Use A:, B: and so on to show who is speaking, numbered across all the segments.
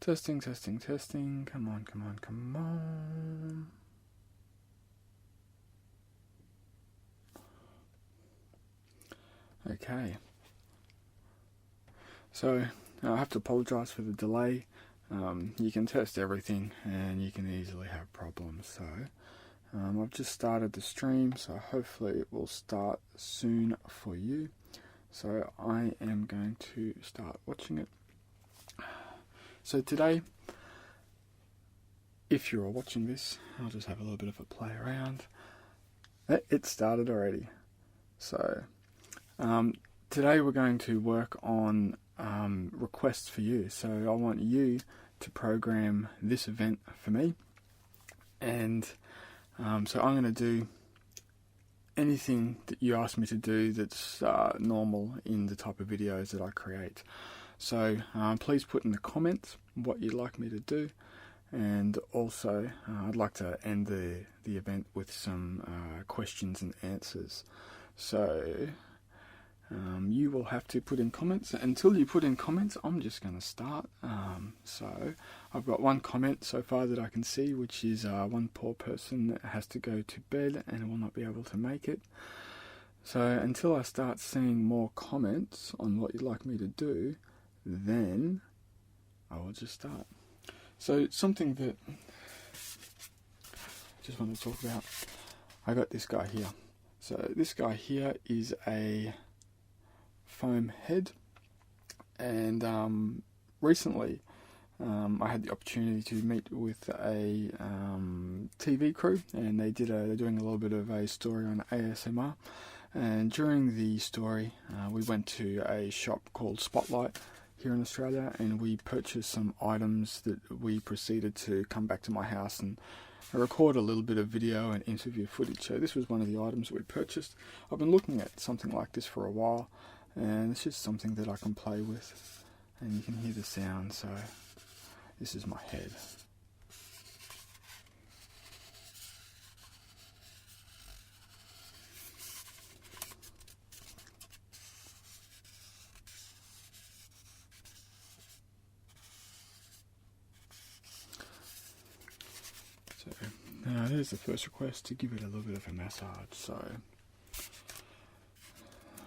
A: Testing, testing, testing. Come on, come on, come on. Okay. So, I have to apologise for the delay. You can test everything and you can easily have problems. So, I've just started the stream, so hopefully it will start soon for you. So, I am going to start watching it. So today, if you're watching this, I'll just have a little bit of a play around. It started already. So today we're going to work on requests for you. So I want you to program this event for me. And so I'm going to do anything that you ask me to do that's normal in the type of videos that I create. So please put in the comments what you'd like me to do, and also I'd like to end the event with some questions and answers. So you will have to put in comments. Until you put in comments, I'm just going to start. So I've got one comment so far that I can see, which is one poor person that has to go to bed and will not be able to make it. So until I start seeing more comments on what you'd like me to do, then I will just start. So something that I just want to talk about, I got this guy here. So this guy here is a foam head, and recently I had the opportunity to meet with a TV crew, and they're doing a little bit of a story on ASMR. And during the story, we went to a shop called Spotlight here in Australia, and we purchased some items that we proceeded to come back to my house and record a little bit of video and interview footage. So this was one of the items that we purchased. I've been looking at something like this for a while, and it's just something that I can play with, and you can hear the sound. So this is my head. So now there's the first request, to give it a little bit of a massage. So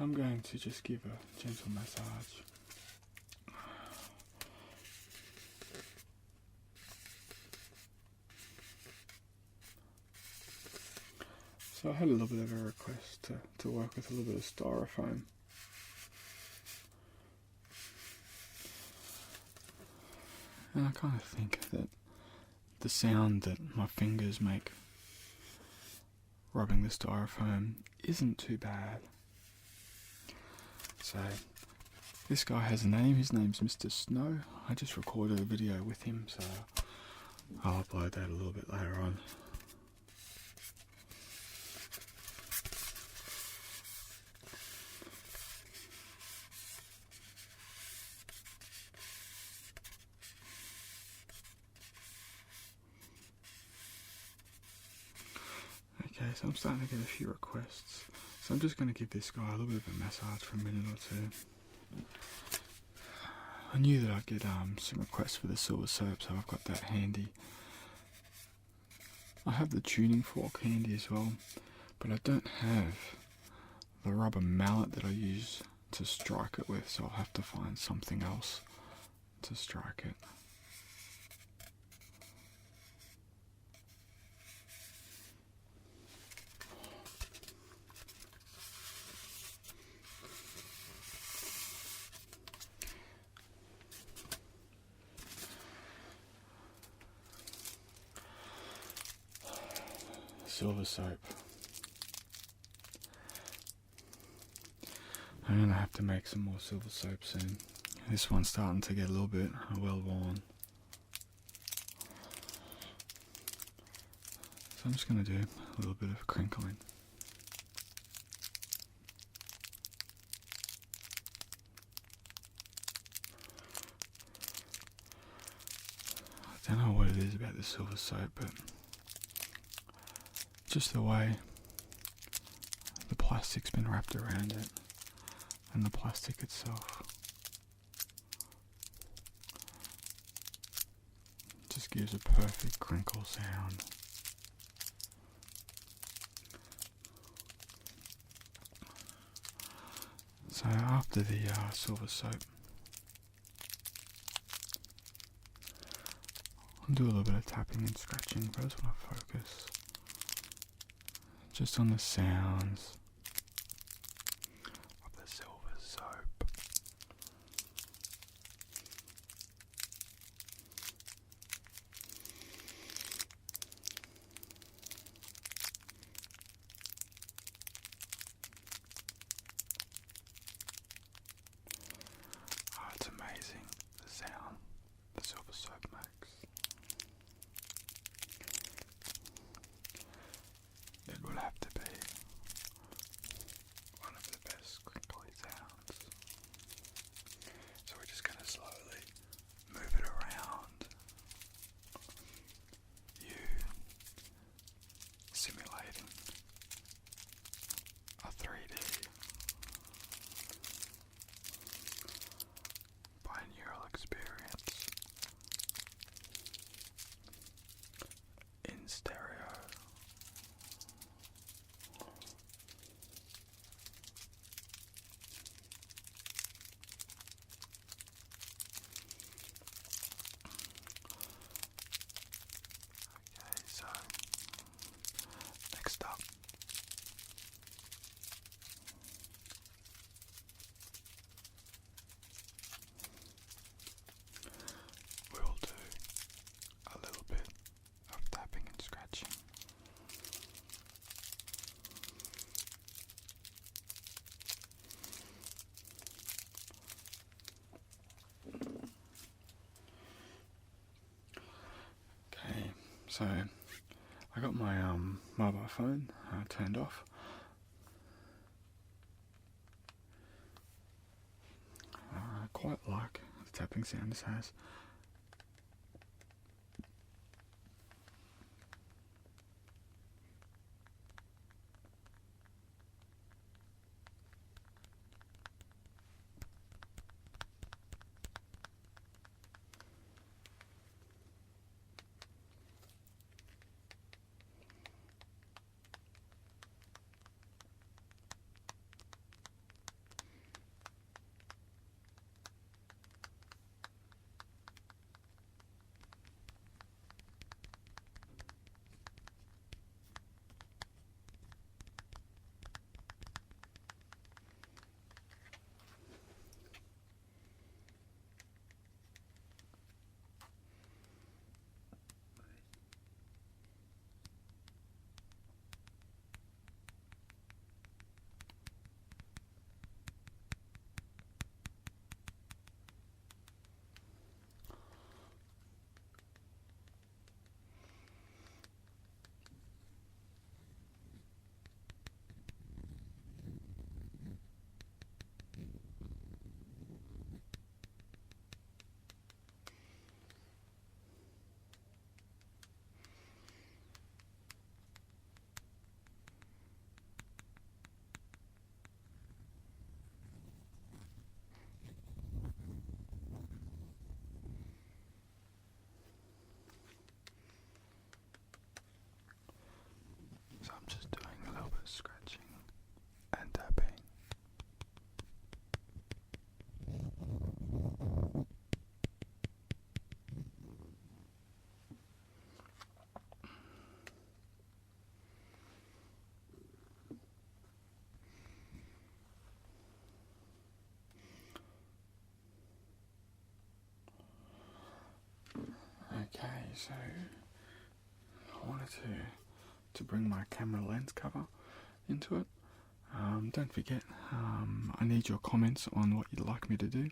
A: I'm going to just give a gentle massage. So I had a little bit of a request to work with a little bit of styrofoam. And I kind of think that the sound that my fingers make rubbing the styrofoam isn't too bad. So this guy has a name. His name's Mr. Snow. I just recorded a video with him, so I'll upload that a little bit later on. Okay, so I'm starting to get a few requests. So I'm just going to give this guy a little bit of a massage for a minute or two. I knew that I'd get some requests for the silver soap, so I've got that handy. I have the tuning fork handy as well, but I don't have the rubber mallet that I use to strike it with, so I'll have to find something else to strike it. Silver soap. I'm going to have to make some more silver soap soon. This one's starting to get a little bit well worn. So I'm just going to do a little bit of crinkling. I don't know what it is about the silver soap, but just the way the plastic's been wrapped around it and the plastic itself. gives a perfect crinkle sound. So after the silver soap, I'll do a little bit of tapping and scratching, but I just want to focus just on the sounds of the silver soap. Oh, it's amazing the sound the silver soap makes. It will have to be one of the best crinkly sounds. So we're just going to slowly move it around. You simulating a 3D binaural experience in stereo. So, next up, we'll do a little bit of tapping and scratching. Okay, so I got my mobile phone turned off. I quite like the tapping sound this has. So I'm just doing a little bit of scratching and tapping. Okay, so I wanted to bring my camera lens cover into it. Don't forget, I need your comments on what you'd like me to do.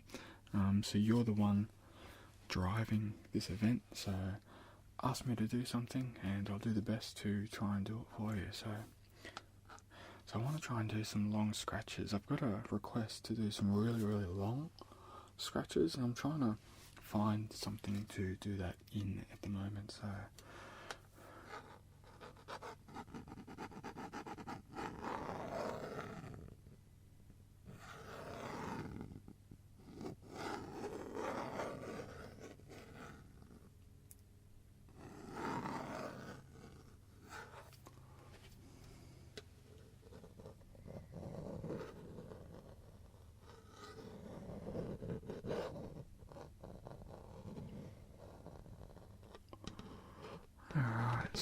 A: So you're the one driving this event, so ask me to do something and I'll do the best to try and do it for you. So I want to try and do some long scratches. I've got a request to do some really, really long scratches, and I'm trying to find something to do that in at the moment. So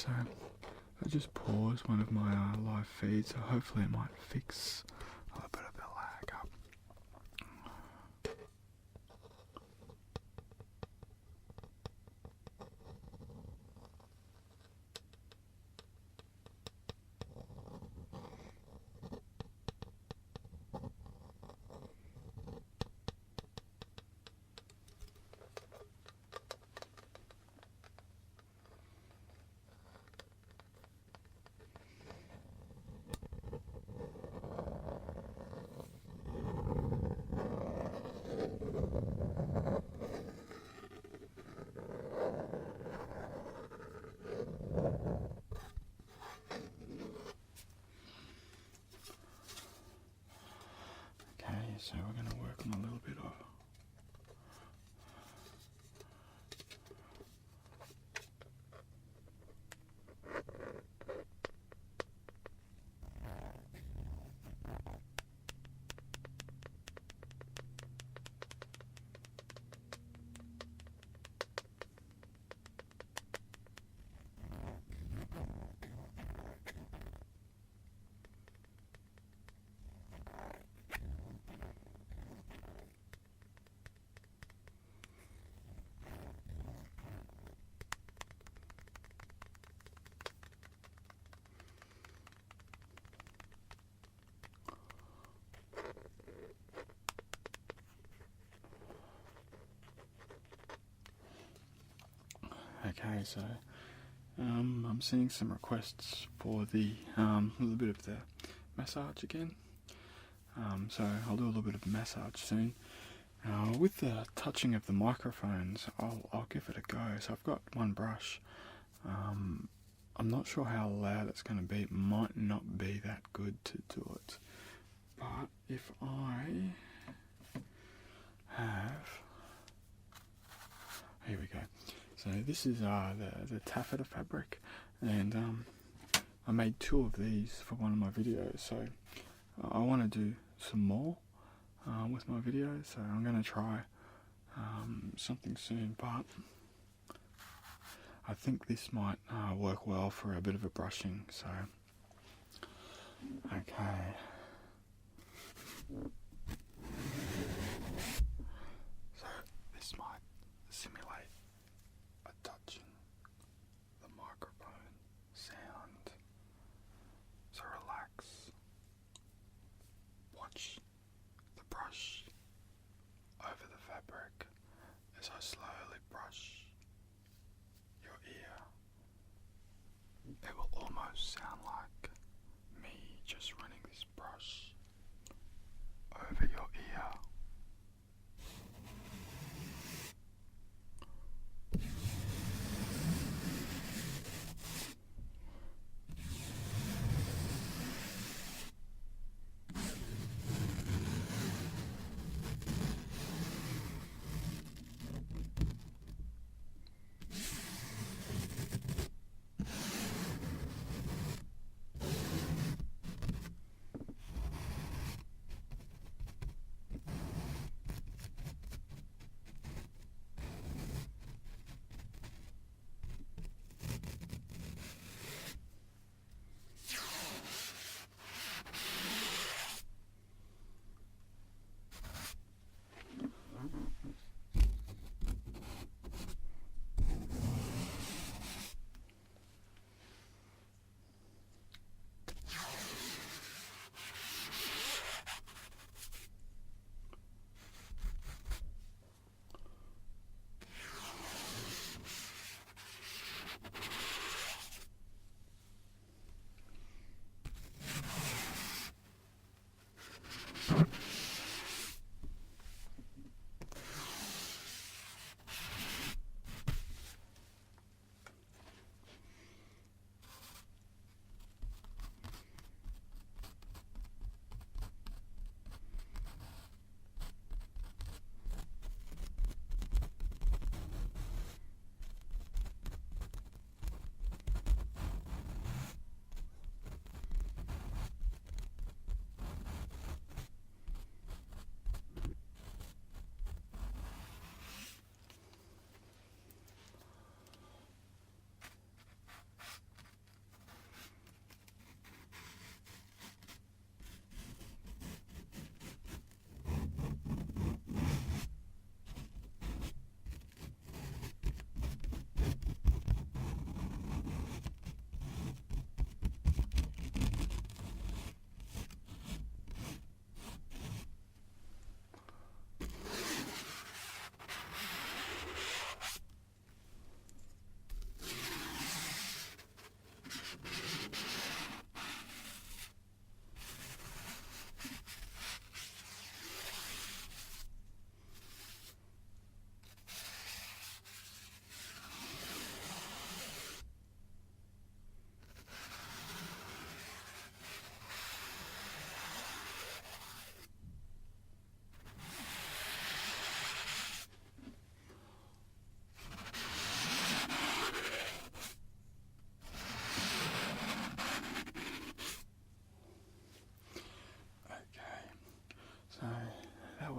A: so I just paused one of my live feeds, so hopefully it might fix a little bit of the lag up. So we're going to work on a little bit of Okay, so I'm seeing some requests for the little bit of the massage again. So I'll do a little bit of massage soon. With the touching of the microphones, I'll give it a go. So I've got one brush. I'm not sure how loud it's going to be. It might not be that good to do it. But if I have... Here we go. So this is the Taffeta Fabric, and I made 2 of these for one of my videos, so I want to do some more with my videos, so I'm going to try something soon, but I think this might work well for a bit of a brushing, so okay. So this might simulate touching the microphone sound, so relax, watch the brush over the fabric as I slowly brush your ear. It will almost sound like me just running this brush over your ear.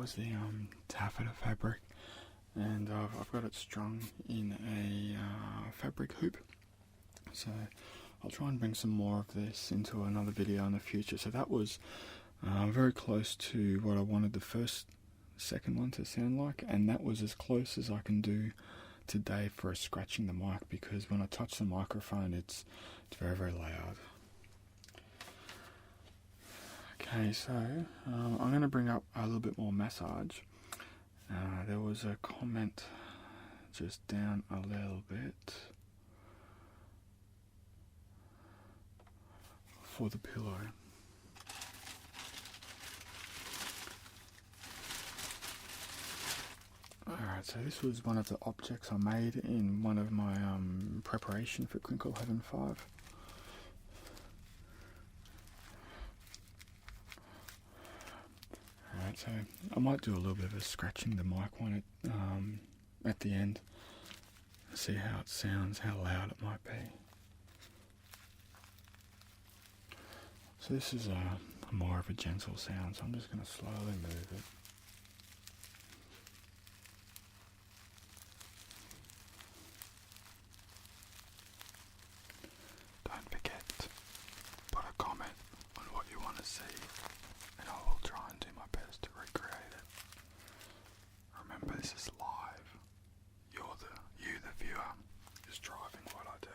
A: was the Taffeta Fabric, and I've got it strung in a fabric hoop. So I'll try and bring some more of this into another video in the future. So that was very close to what I wanted the second one to sound like, and that was as close as I can do today for scratching the mic, because when I touch the microphone it's very, very loud. Okay, so I'm going to bring up a little bit more massage. There was a comment just down a little bit for the pillow. Alright, so this was one of the objects I made in one of my preparation for Crinkle Heaven 5. Alright, so I might do a little bit of a scratching the mic one at the end. See how it sounds, how loud it might be. So this is more of a gentle sound, so I'm just going to slowly move it. Don't forget, put a comment on what you want to see, and I will try and do my best to recreate it. Remember, this is live. You, the viewer, is driving what I do.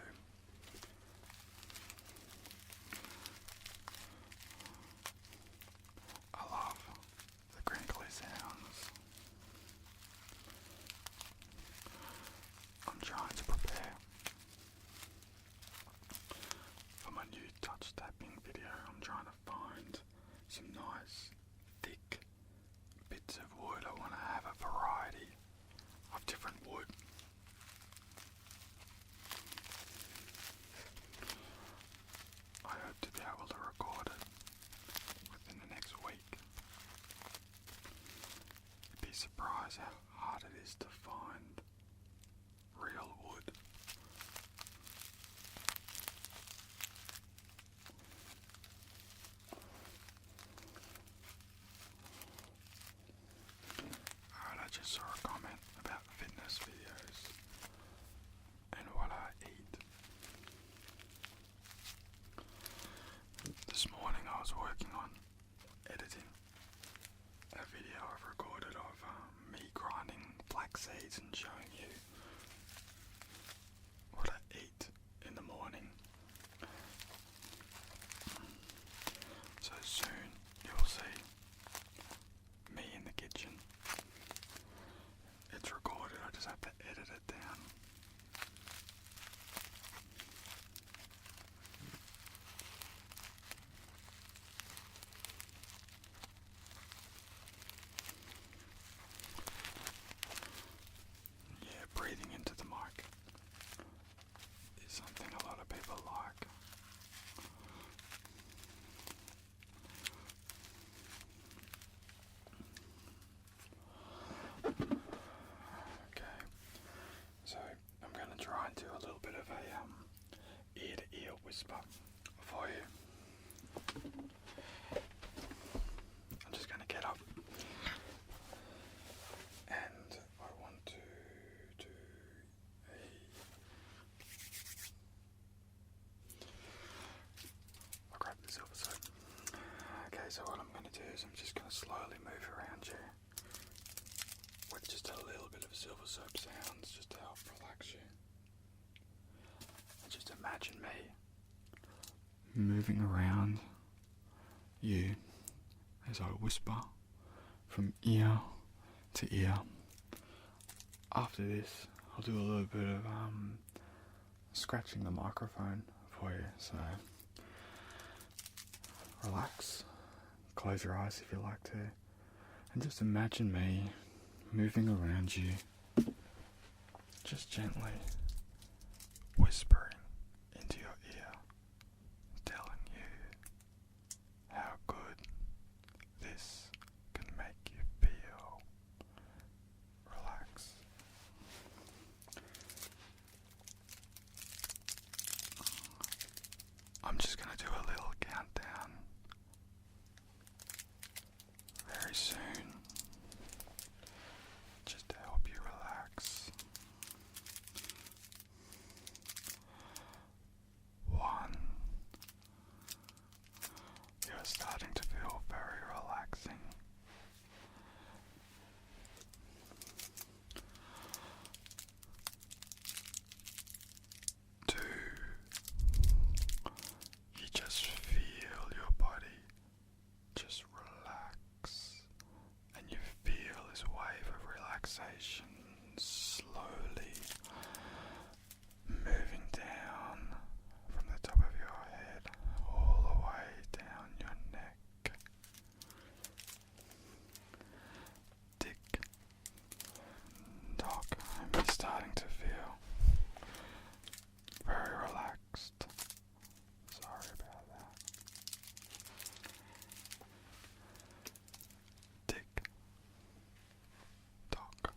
A: I love the crinkly sounds. I'm trying to prepare for my new touch tapping video. I'm trying to find some nice thick bits of wood. I want to have a variety of different wood. I hope to be able to record it within the next week. You'd be surprised how hard it is to find real wood. Alright, I just saw a comment about fitness videos and what I eat. This morning I was working on editing a video I've recorded of me grinding flax seeds and showing you what I eat in the morning. So soon you'll see me in the kitchen. It's recorded, I just have to edit it down. Yeah, breathing into the mic is something a lot of people like. Okay, so I'm going to try and do a little bit of a ear-to-ear whisper for you. I'm just going to get up and I want to do I'll grab the silver soap. Okay, so what I'm going to do is I'm just going to slowly move around you with just a little bit of silver soap sounds just to help relax you. And just imagine me moving around you as I whisper from ear to ear. After this, I'll do a little bit of scratching the microphone for you, so relax, close your eyes if you like to, and just imagine me moving around you, just gently whispering into your ear, telling you how good this can make you feel. Relax. I'm just going to do a little countdown. Very soon relaxation slowly moving down from the top of your head all the way down your neck. Tick tock, I'm starting to feel very relaxed. Sorry about that. Tick tock.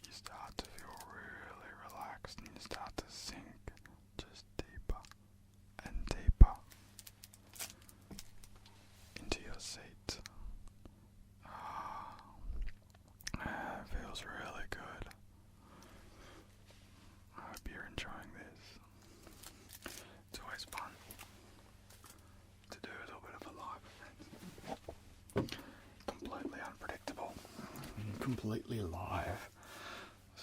A: You start to feel really relaxed and you start to sink just deeper and deeper into your seat. It feels really good. I hope you're enjoying this. It's always fun to do a little bit of a live event. Completely unpredictable. Completely live.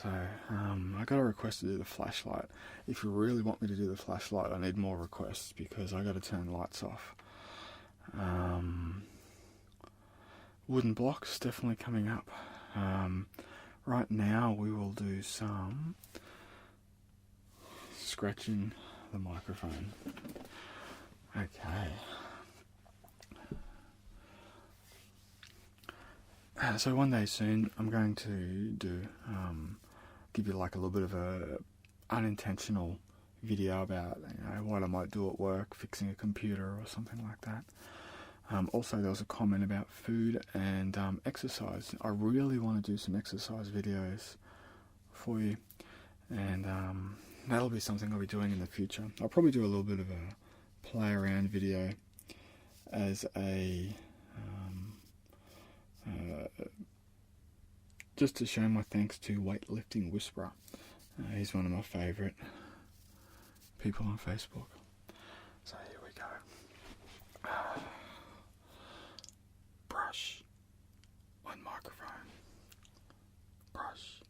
A: So, I got a request to do the flashlight. If you really want me to do the flashlight, I need more requests because I got to turn the lights off. Wooden blocks definitely coming up. Right now we will do some scratching the microphone. Okay. So one day soon I'm going to do give you like a little bit of a unintentional video about what I might do at work, fixing a computer or something like that. Also there was a comment about food and exercise. I really want to do some exercise videos for you, and that'll be something I'll be doing in the future. I'll probably do a little bit of a play around video as a just to show my thanks to Weightlifting Whisperer. He's one of my favourite people on Facebook. So here we go. Brush on microphone. Brush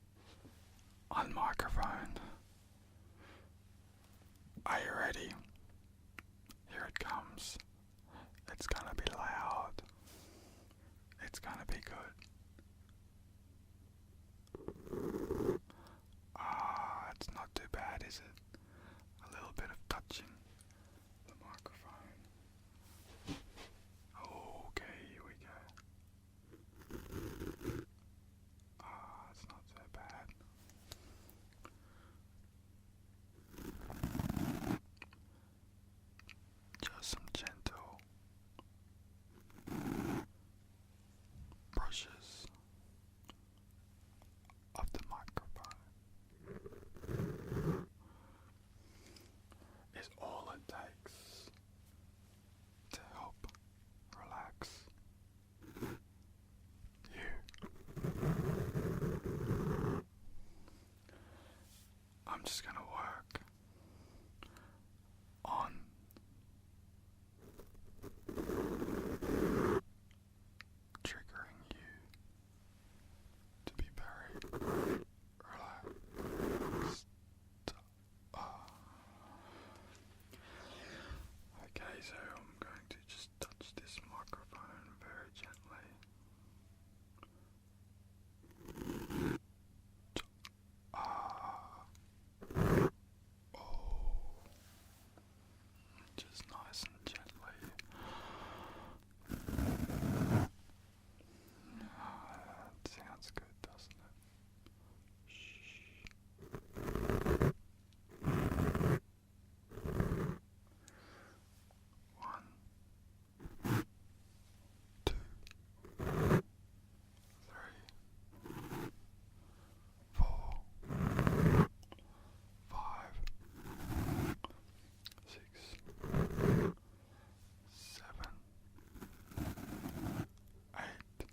A: on microphone. Are you ready? Here it comes. It's gonna be loud. It's gonna be good. It's not too bad, is it? A little bit of touching the microphone. Okay, here we go. It's not so bad. Just some gentle brushes of the microphone is all it takes to help relax you. I'm just going to work on triggering you to be very relaxed. Okay, so I'm going to just touch this microphone very gently. Just nice and gently. That sounds good, doesn't it? Shh. 1, 2, 3, 4, 5, 6, 7, 8.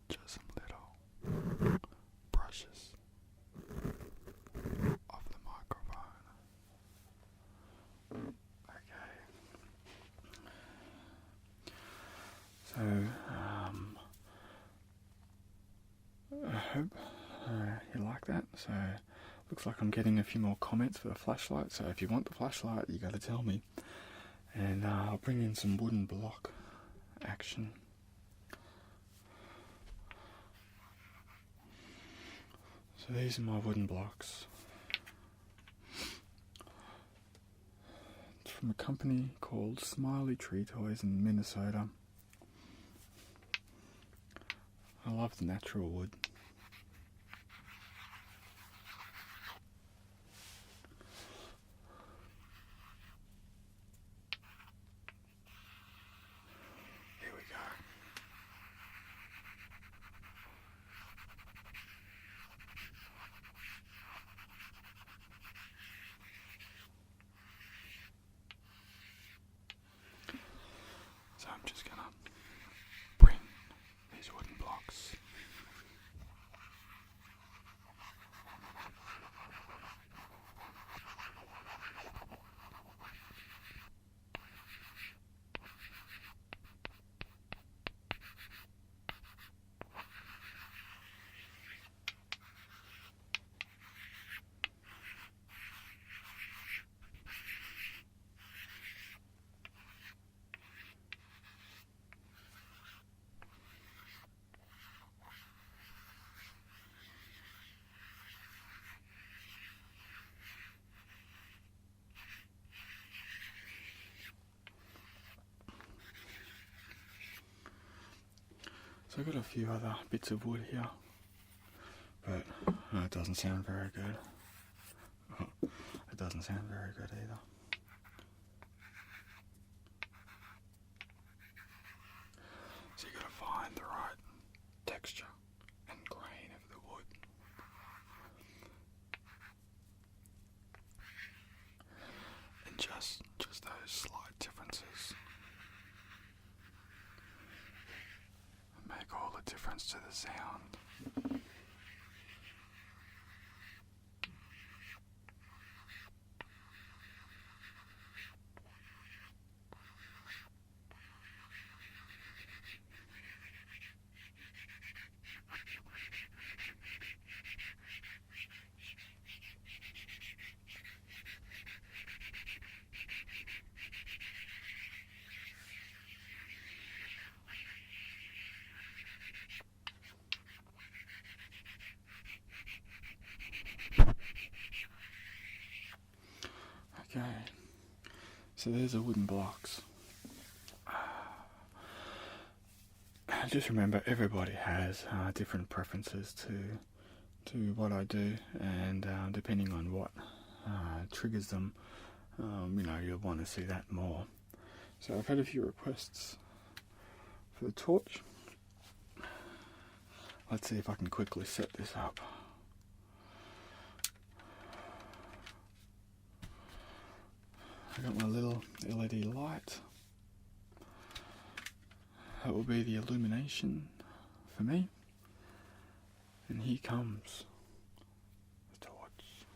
A: Just some little brushes of the microphone. Okay. So, I hope you like that. So, looks like I'm getting a few more comments for the flashlight. So, if you want the flashlight, you got to tell me. And I'll bring in some wooden block action. So these are my wooden blocks. It's from a company called Smiley Tree Toys in Minnesota. I love the natural wood. Here we go. So I'm just gonna bring these wooden blocks So I've got a few other bits of wood here, but it doesn't sound very good. It doesn't sound very good either. So you got to find the right texture and grain of the wood. And just those slight differences make all the difference to the sound. Okay, so there's the wooden blocks. Just remember, everybody has different preferences to what I do, and depending on what triggers them, you'll want to see that more. So I've had a few requests for the torch. Let's see if I can quickly set this up. I got my little LED light. That will be the illumination for me. And here comes the torch.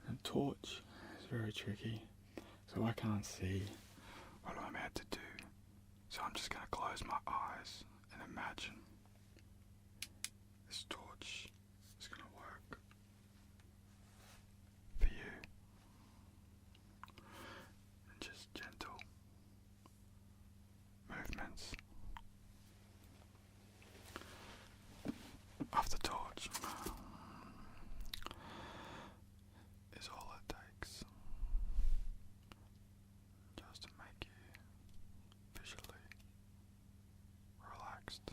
A: The torch is very tricky, so I can't see what I'm about to do. So I'm just going to close my eyes and imagine this torch is going to work for you. And just gentle movements of the torch is all it takes just to make you visually relaxed.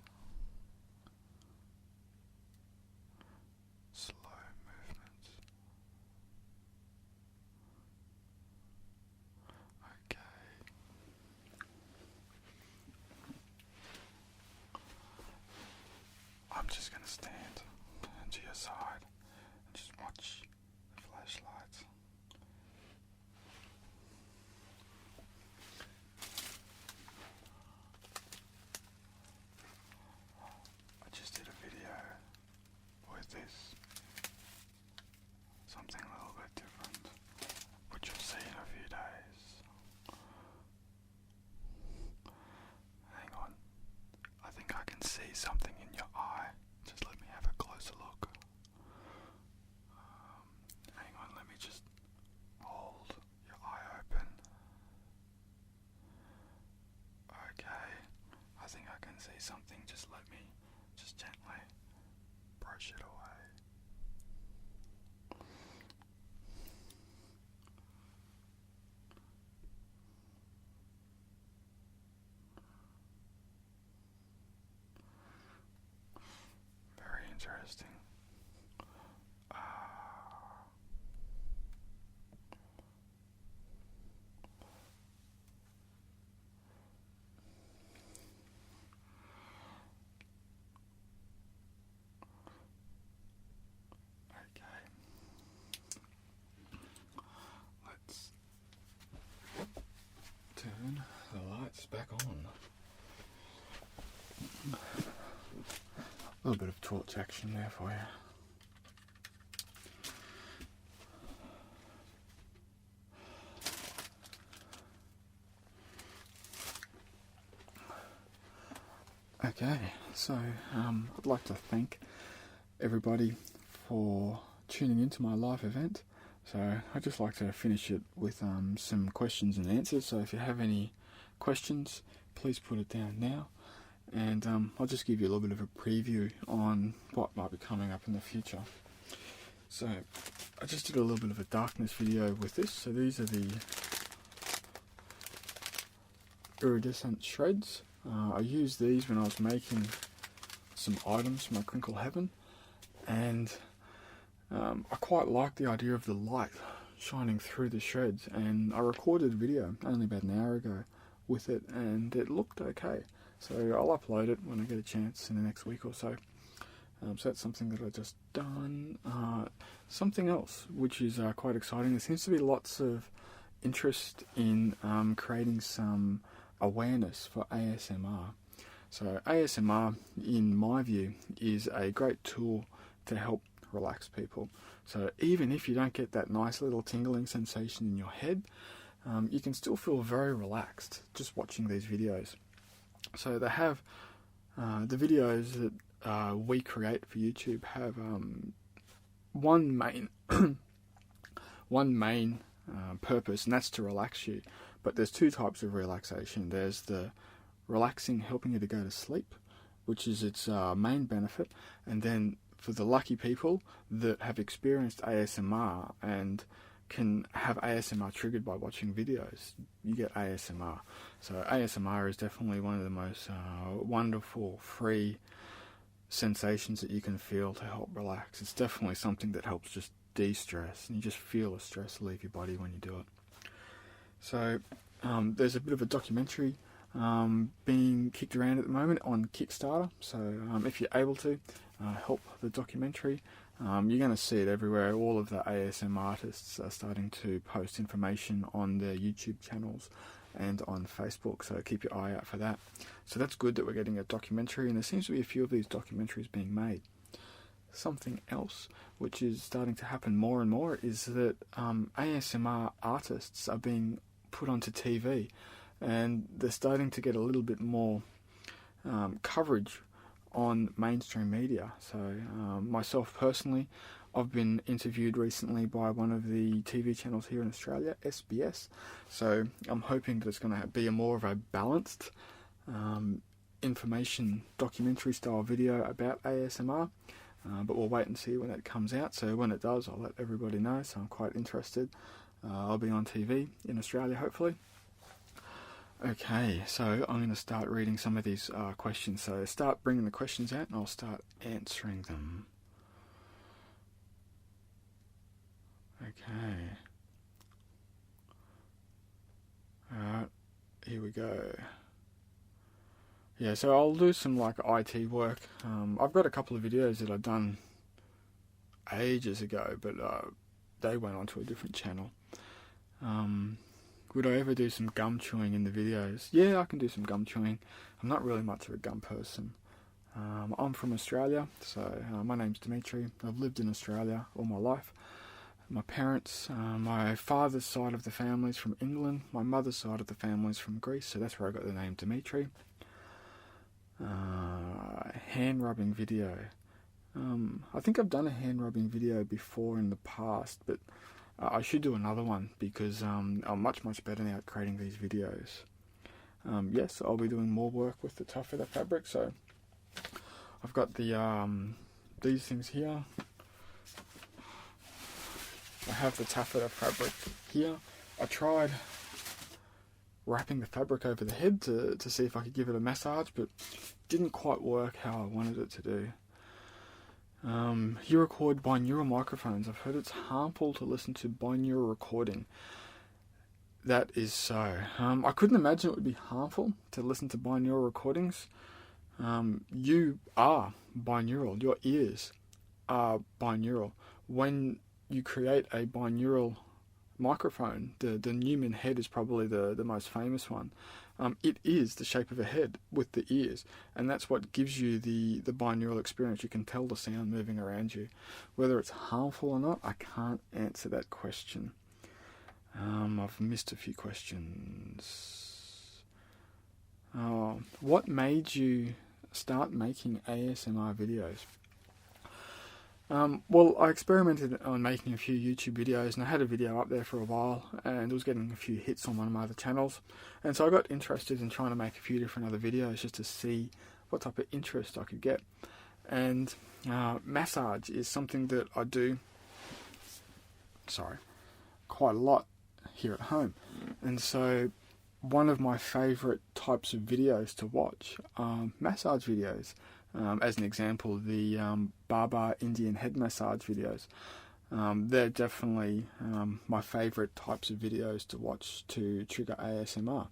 A: something in your eye. Just let me have a closer look. Hang on, let me just hold your eye open. Okay, I think I can see something. Just let me just gently brush it away. Very interesting. Let's turn the lights back on. A little bit of torch action there for you. Okay, so I'd like to thank everybody for tuning into my live event. So I'd just like to finish it with some questions and answers. So if you have any questions, please put it down now. And I'll just give you a little bit of a preview on what might be coming up in the future. So I just did a little bit of a darkness video with this. So these are the iridescent shreds. I used these when I was making some items for my Crinkle Heaven, and I quite like the idea of the light shining through the shreds, and I recorded a video only about an hour ago with it, and it looked okay. So I'll upload it when I get a chance in the next week or so. So that's something that I've just done. Something else which is quite exciting, there seems to be lots of interest in creating some awareness for ASMR. So ASMR, in my view, is a great tool to help relax people. So even if you don't get that nice little tingling sensation in your head, you can still feel very relaxed just watching these videos. So they have the videos that we create for YouTube have one main purpose, and that's to relax you. But there's two types of relaxation. There's the relaxing, helping you to go to sleep, which is its main benefit. And then for the lucky people that have experienced ASMR and can have ASMR triggered by watching videos, you get ASMR. So ASMR is definitely one of the most wonderful, free sensations that you can feel to help relax. It's definitely something that helps just de-stress, and you just feel the stress leave your body when you do it. So there's a bit of a documentary being kicked around at the moment on Kickstarter. So if you're able to help the documentary, you're going to see it everywhere. All of the ASMR artists are starting to post information on their YouTube channels and on Facebook, so keep your eye out for that. So that's good that we're getting a documentary, and there seems to be a few of these documentaries being made. Something else which is starting to happen more and more is that ASMR artists are being put onto TV, and they're starting to get a little bit more coverage on mainstream media. So myself personally, I've been interviewed recently by one of the TV channels here in Australia, SBS. So I'm hoping that it's going to be more of a balanced information documentary style video about ASMR. But we'll wait and see when it comes out. So when it does, I'll let everybody know. So I'm quite interested. I'll be on TV in Australia, hopefully. Okay, so I'm going to start reading some of these questions. So start bringing the questions out, and I'll start answering them. Okay. Alright, here we go. Yeah, so I'll do some like IT work. I've got a couple of videos that I've done ages ago, but they went onto a different channel. Would I ever do some gum chewing in the videos? Yeah, I can do some gum chewing. I'm not really much of a gum person. I'm from Australia, so my name's Dimitri. I've lived in Australia all my life. My parents, my father's side of the family's from England. My mother's side of the family's from Greece, so that's where I got the name Dimitri. hand rubbing video. I think I've done a hand rubbing video before in the past, but I should do another one because I'm much better now at creating these videos. Yes, I'll be doing more work with the Taffeta Fabric. So I've got the these things here. I have the Taffeta Fabric here. I tried wrapping the fabric over the head to see if I could give it a massage, but didn't quite work how I wanted it to do. You record binaural microphones. I've heard it's harmful to listen to binaural recording. That is so. I couldn't imagine it would be harmful to listen to binaural recordings. You are binaural. Your ears are binaural. When you create a binaural microphone, the Newman head is probably the most famous one. It is the shape of a head with the ears, and that's what gives you the binaural experience. You can tell the sound moving around you. Whether it's harmful or not, I can't answer that question. I've missed a few questions. What made you start making ASMR videos? Well, I experimented on making a few YouTube videos, and I had a video up there for a while, and it was getting a few hits on one of my other channels. And so I got interested in trying to make a few different other videos just to see what type of interest I could get. And massage is something that I do, quite a lot here at home. And so one of my favourite types of videos to watch are massage videos. As an example, the Baba Indian head massage videos. They're definitely my favourite types of videos to watch to trigger ASMR.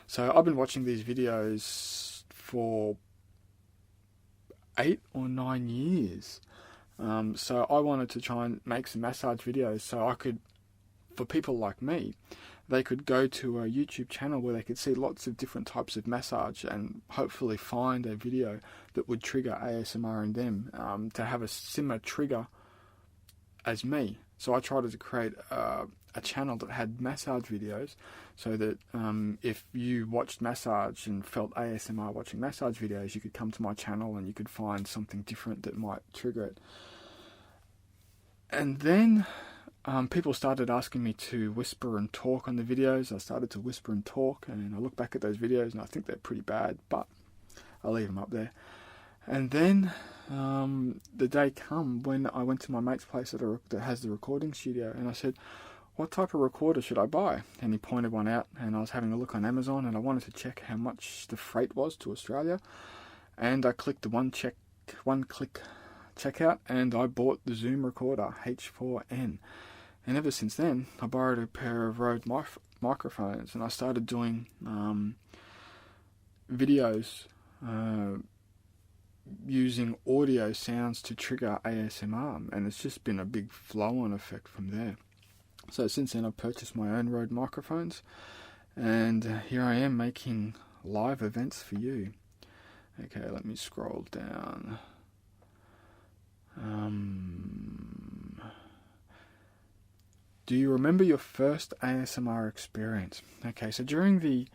A: So I've been watching these videos for 8 or 9 years. So I wanted to try and make some massage videos so I could, for people like me, they could go to a YouTube channel where they could see lots of different types of massage and hopefully find a video that would trigger ASMR in them, to have a similar trigger as me. So I tried to create a channel that had massage videos so that if you watched massage and felt ASMR watching massage videos, you could come to my channel and you could find something different that might trigger it. And then people started asking me to whisper and talk on the videos. I started to whisper and talk, and I look back at those videos and I think they're pretty bad, but I'll leave them up there. And then the day come when I went to my mate's place that has the recording studio, and I said, what type of recorder should I buy? And he pointed one out, and I was having a look on Amazon, and I wanted to check how much the freight was to Australia. And I clicked the one-click checkout, and I bought the Zoom recorder H4n. And ever since then, I borrowed a pair of Rode microphones, and I started doing videos using audio sounds to trigger ASMR, and it's just been a big flow-on effect from there. So since then, I've purchased my own Rode microphones, and here I am making live events for you. Okay, let me scroll down. Do you remember your first ASMR experience? Okay, so during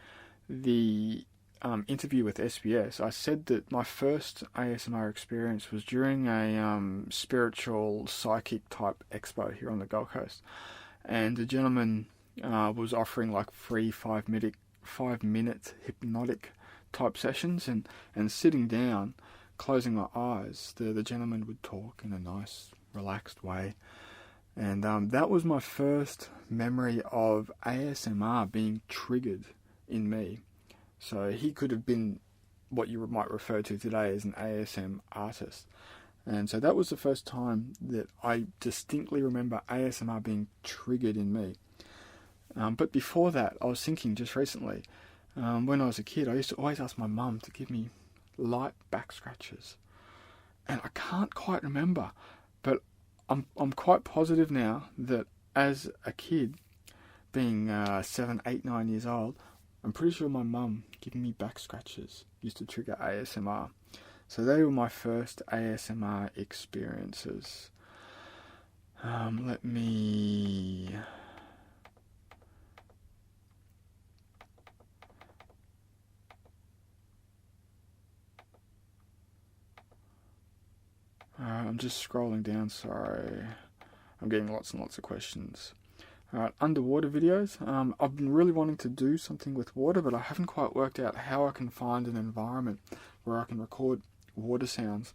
A: the interview with SBS, I said that my first ASMR experience was during a spiritual psychic type expo here on the Gold Coast, and the gentleman was offering like free 5-minute hypnotic type sessions, and sitting down, closing my eyes, the gentleman would talk in a nice, relaxed way. And that was my first memory of ASMR being triggered in me. So he could have been what you might refer to today as an ASM artist. And so that was the first time that I distinctly remember ASMR being triggered in me. But before that, I was thinking just recently, when I was a kid, I used to always ask my mum to give me light back scratches. And I can't quite remember, but I'm quite positive now that as a kid, being 7, 8, 9 years old, I'm pretty sure my mum giving me back scratches used to trigger ASMR. So they were my first ASMR experiences. Let me... I'm just scrolling down, sorry. I'm getting lots and lots of questions. Alright, underwater videos. I've been really wanting to do something with water, but I haven't quite worked out how I can find an environment where I can record water sounds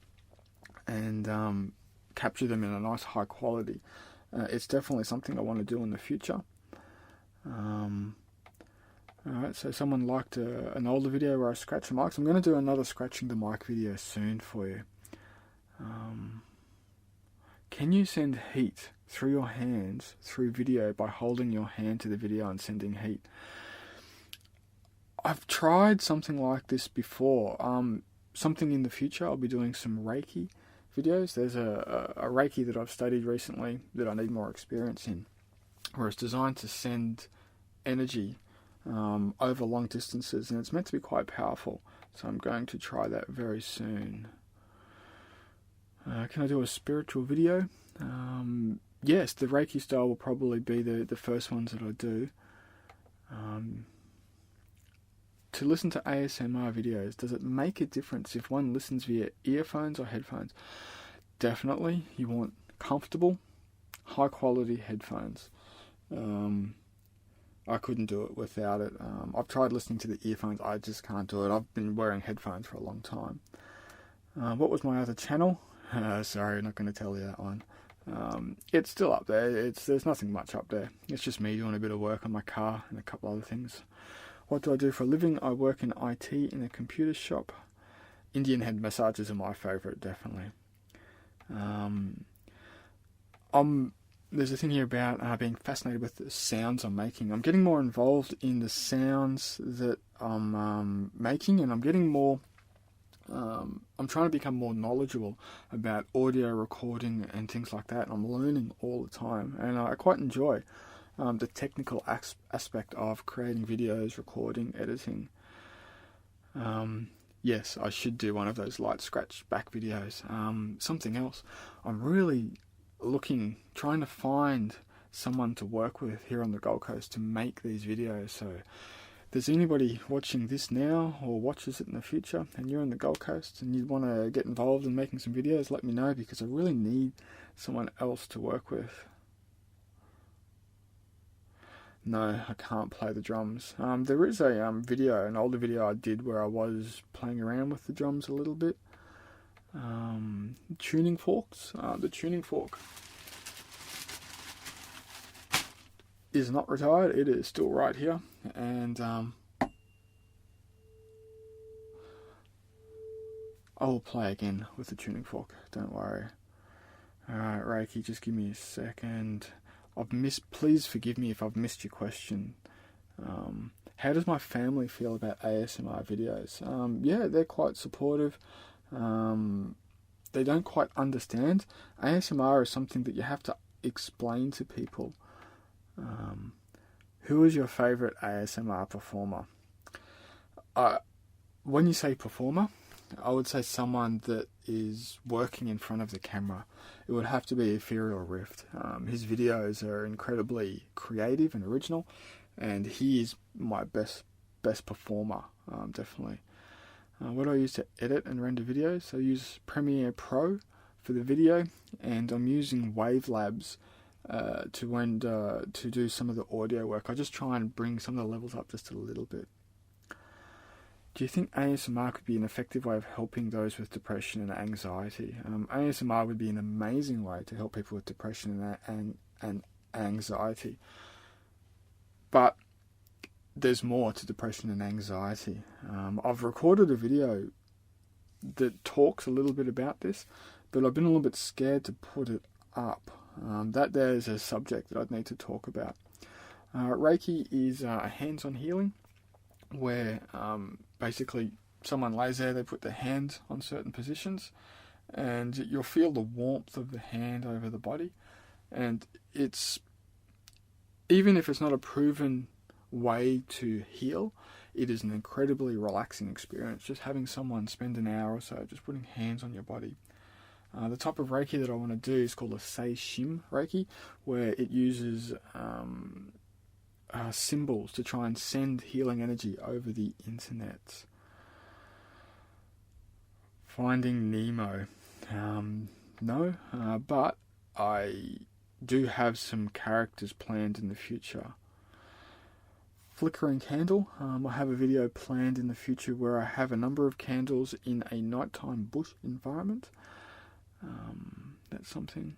A: and capture them in a nice high quality. It's definitely something I want to do in the future. Alright, so someone liked an older video where I scratch the mics. I'm going to do another scratching the mic video soon for you. Can you send heat through your hands through video by holding your hand to the video and sending heat? I've tried something like this before. Something in the future, I'll be doing some Reiki videos. There's a Reiki that I've studied recently that I need more experience in, where it's designed to send energy over long distances, and it's meant to be quite powerful. So I'm going to try that very soon. Can I do a spiritual video? Yes, the Reiki style will probably be the first ones that I do. To listen to ASMR videos, does it make a difference if one listens via earphones or headphones? Definitely. You want comfortable, high quality headphones. I couldn't do it without it. I've tried listening to the earphones, I just can't do it. I've been wearing headphones for a long time. What was my other channel? Sorry, not going to tell you that one. It's still up there. There's nothing much up there. It's just me doing a bit of work on my car and a couple other things. What do I do for a living? I work in IT in a computer shop. Indian head massages are my favourite, definitely. There's a thing here about being fascinated with the sounds I'm making. I'm getting more involved in the sounds that I'm making, and I'm getting more... I'm trying to become more knowledgeable about audio recording and things like that. I'm learning all the time, and I quite enjoy the technical aspect of creating videos, recording, editing. Yes, I should do one of those light scratch back videos. Something else, I'm really trying to find someone to work with here on the Gold Coast to make these videos. So if there's anybody watching this now or watches it in the future and you're on the Gold Coast and you want to get involved in making some videos, let me know, because I really need someone else to work with. No, I can't play the drums. There is a video, an older video I did where I was playing around with the drums a little bit. Tuning forks. The tuning fork is not retired. It is still right here, and I will play again with the tuning fork. Don't worry. Alright, Reiki, just give me a second. Please forgive me if I've missed your question. How does my family feel about ASMR videos? Yeah, they're quite supportive. They don't quite understand. ASMR is something that you have to explain to people. Who is your favourite ASMR performer? When you say performer, I would say someone that is working in front of the camera. It would have to be Ethereal Rift. His videos are incredibly creative and original, and he is my best performer, definitely. What do I use to edit and render videos? I use Premiere Pro for the video, and I'm using Wavelabs to do some of the audio work. I just try and bring some of the levels up just a little bit. Do you think ASMR could be an effective way of helping those with depression and anxiety? ASMR would be an amazing way to help people with depression and anxiety. But there's more to depression and anxiety. I've recorded a video that talks a little bit about this, but I've been a little bit scared to put it up. That there's a subject that I'd need to talk about. Reiki is a hands-on healing where basically someone lays there, they put their hand on certain positions, and you'll feel the warmth of the hand over the body. And it's, even if it's not a proven way to heal, it is an incredibly relaxing experience. Just having someone spend an hour or so just putting hands on your body. The type of Reiki that I want to do is called a Seishim Reiki, where it uses symbols to try and send healing energy over the internet. Finding Nemo. no, but I do have some characters planned in the future. Flickering candle. I have a video planned in the future where I have a number of candles in a nighttime bush environment. That's something.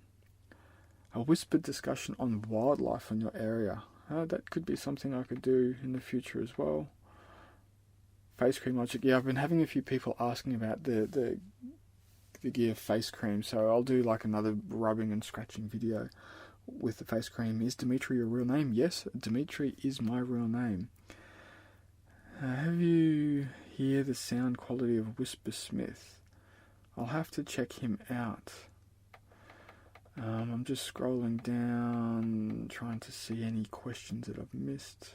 A: A whispered discussion on wildlife in your area. That could be something I could do in the future as well. Face cream logic. Yeah, I've been having a few people asking about the gear face cream, so I'll do like another rubbing and scratching video with the face cream. Is Dimitri your real name? Yes, Dimitri is my real name. Have you hear the sound quality of Whisper Smith? I'll have to check him out. I'm just scrolling down, trying to see any questions that I've missed.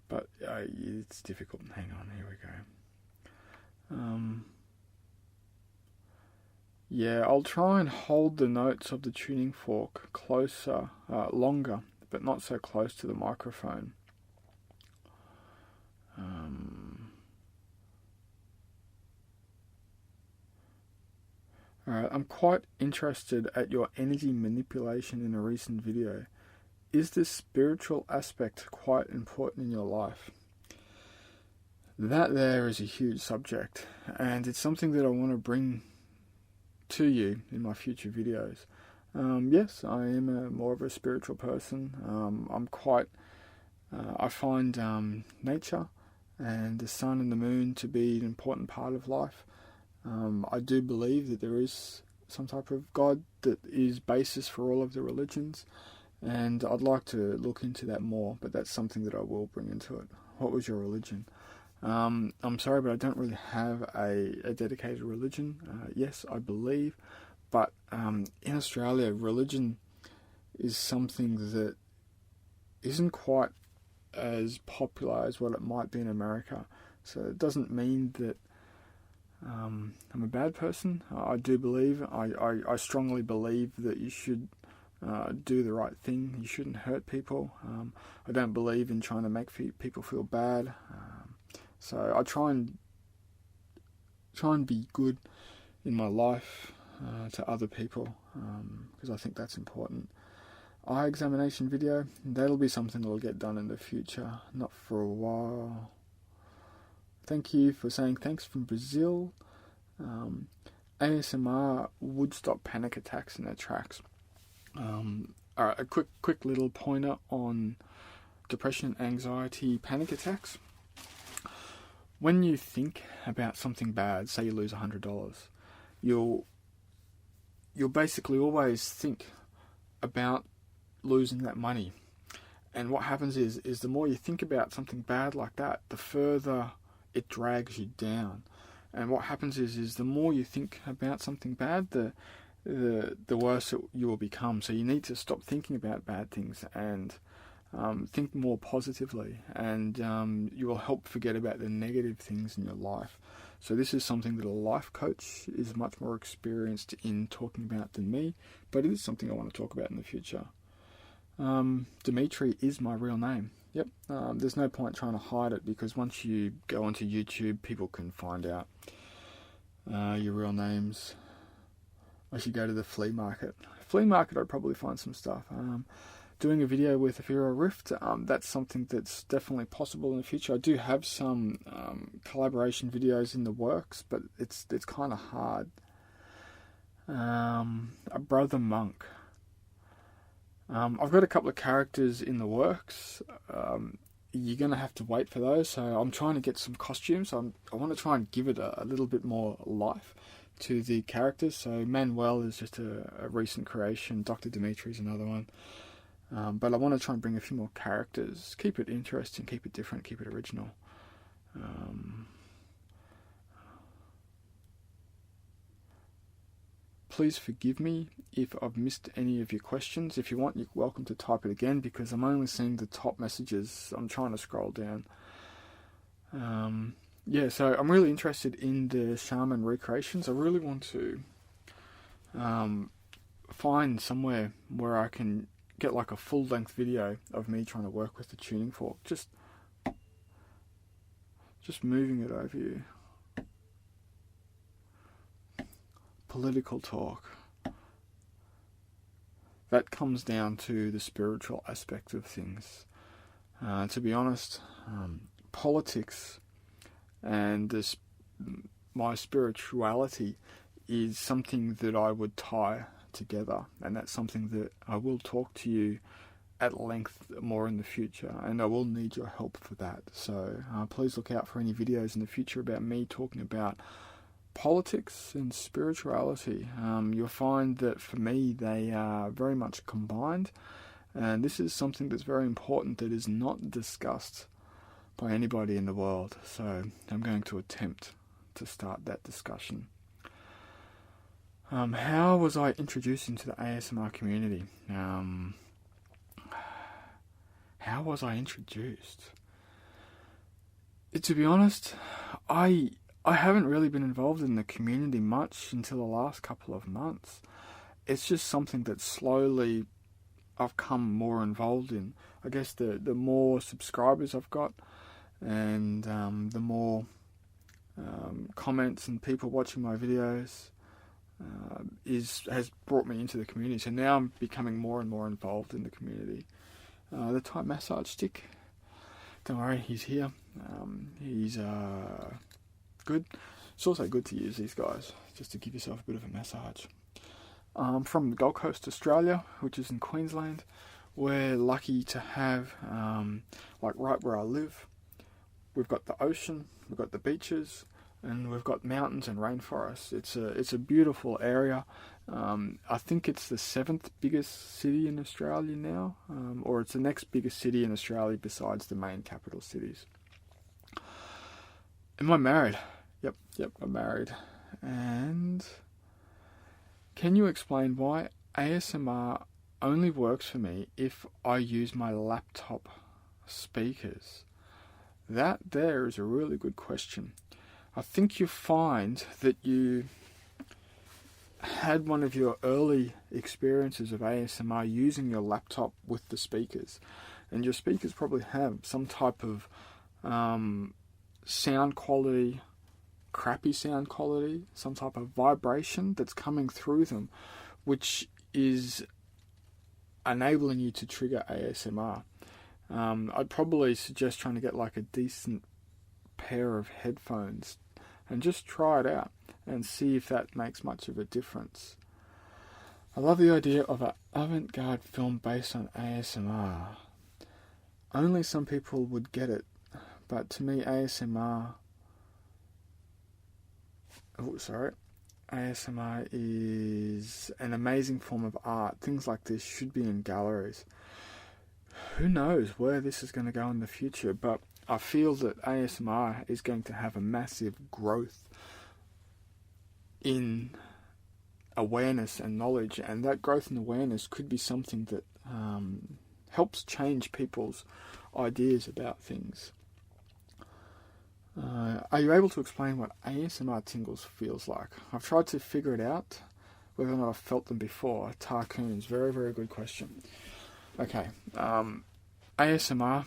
A: But it's difficult. Hang on, here we go. Yeah, I'll try and hold the notes of the tuning fork closer, longer, but not so close to the microphone. Alright, I'm quite interested at your energy manipulation in a recent video. Is this spiritual aspect quite important in your life? That there is a huge subject, and it's something that I want to bring to you in my future videos. Yes, I am more of a spiritual person. I'm quite. I find nature and the sun and the moon to be an important part of life. I do believe that there is some type of God that is basis for all of the religions, and I'd like to look into that more, but that's something that I will bring into it. What was your religion? I'm sorry, but I don't really have a dedicated religion. Yes, I believe, but in Australia, religion is something that isn't quite as popular as what it might be in America. So it doesn't mean that I'm a bad person. I do believe, I strongly believe that you should do the right thing. You shouldn't hurt people. I don't believe in trying to make people feel bad. So I try and be good in my life to other people, because I think that's important. Eye examination video, that'll be something that'll get done in the future, not for a while. Thank you for saying thanks from Brazil. ASMR would stop panic attacks in their tracks. Alright, a quick little pointer on depression, anxiety, panic attacks. When you think about something bad, say you lose $100, you'll basically always think about losing that money. And what happens is the more you think about something bad like that, the further it drags you down. And what happens is the more you think about something bad, the worse you will become. So you need to stop thinking about bad things and think more positively, and you will help forget about the negative things in your life. So this is something that a life coach is much more experienced in talking about than me, but it is something I want to talk about in the future. Dimitri is my real name. Yep. There's no point trying to hide it, because once you go onto YouTube, people can find out your real names. I should go to the flea market. I'd probably find some stuff. Doing a video with Ephira Rift, that's something that's definitely possible in the future. I do have some collaboration videos in the works, but it's kind of hard. A brother monk. I've got a couple of characters in the works. You're going to have to wait for those, so I'm trying to get some costumes. I want to try and give it a little bit more life to the characters. So Manuel is just a recent creation. Dr. Dimitri is another one. But I want to try and bring a few more characters. Keep it interesting, keep it different, keep it original. Please forgive me if I've missed any of your questions. If you want, you're welcome to type it again, because I'm only seeing the top messages. I'm trying to scroll down. Yeah, so I'm really interested in the shaman recreations. I really want to find somewhere where I can get like a full-length video of me trying to work with the tuning fork. Just moving it over you. political talk. That comes down to the spiritual aspect of things. To be honest, politics and my spirituality is something that I would tie together, and that's something that I will talk to you at length more in the future, and I will need your help for that. So please look out for any videos in the future about me talking about politics and spirituality. You'll find that for me they are very much combined, and this is something that's very important that is not discussed by anybody in the world. So I'm going to attempt to start that discussion. How was I introduced into the ASMR community? How was I introduced? To be honest, I haven't really been involved in the community much until the last couple of months. It's just something that slowly I've come more involved in. I guess the more subscribers I've got, and the more comments and people watching my videos has brought me into the community. So now I'm becoming more and more involved in the community. The Thai massage stick, don't worry, he's here. He's good. It's also good to use these guys just to give yourself a bit of a massage. From the Gold Coast, Australia, which is in Queensland, we're lucky to have, like right where I live, we've got the ocean, we've got the beaches, and we've got mountains and rainforests. It's a beautiful area. I think it's the 7th biggest city in Australia now, or it's the next biggest city in Australia besides the main capital cities. Am I married? Yep, I'm married. And can you explain why ASMR only works for me if I use my laptop speakers? That there is a really good question. I think you find that you had one of your early experiences of ASMR using your laptop with the speakers, and your speakers probably have some type of sound quality, crappy sound quality, some type of vibration that's coming through them, which is enabling you to trigger ASMR. I'd probably suggest trying to get like a decent pair of headphones and just try it out and see if that makes much of a difference. I love the idea of an avant-garde film based on ASMR. Only some people would get it, but to me ASMR is an amazing form of art. Things like this should be in galleries. Who knows where this is going to go in the future, but I feel that ASMR is going to have a massive growth in awareness and knowledge, and that growth and awareness could be something that helps change people's ideas about things. Are you able to explain what ASMR tingles feels like? I've tried to figure it out, whether or not I've felt them before. Tarkoons, very, very good question. Okay, ASMR,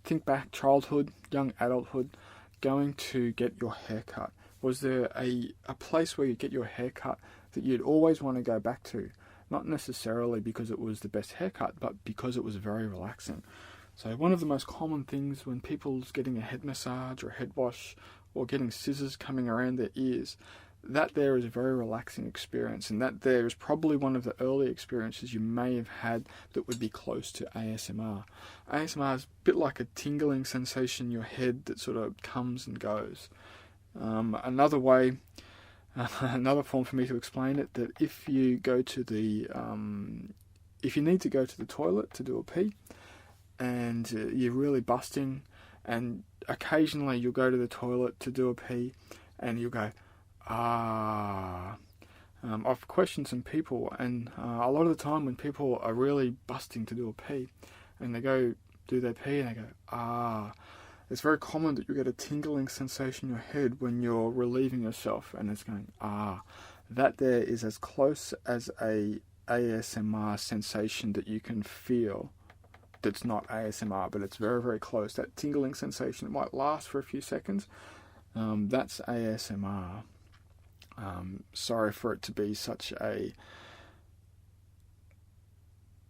A: think back, childhood, young adulthood, going to get your hair cut. Was there a place where you get your hair cut that you'd always want to go back to? Not necessarily because it was the best haircut, but because it was very relaxing. So one of the most common things when people's getting a head massage or a head wash or getting scissors coming around their ears, that there is a very relaxing experience, and that there is probably one of the early experiences you may have had that would be close to ASMR. ASMR is a bit like a tingling sensation in your head that sort of comes and goes. Another way, another form for me to explain it, that if you go to the, if you need to go to the toilet to do a pee, and you're really busting, and occasionally you'll go to the toilet to do a pee, and you'll go, I've questioned some people, and a lot of the time when people are really busting to do a pee, and they go do their pee, and they go, it's very common that you get a tingling sensation in your head when you're relieving yourself, and it's going, that there is as close as a ASMR sensation that you can feel. That's not ASMR, but it's very, very close. That tingling sensation, it might last for a few seconds. That's ASMR. Sorry for it to be such a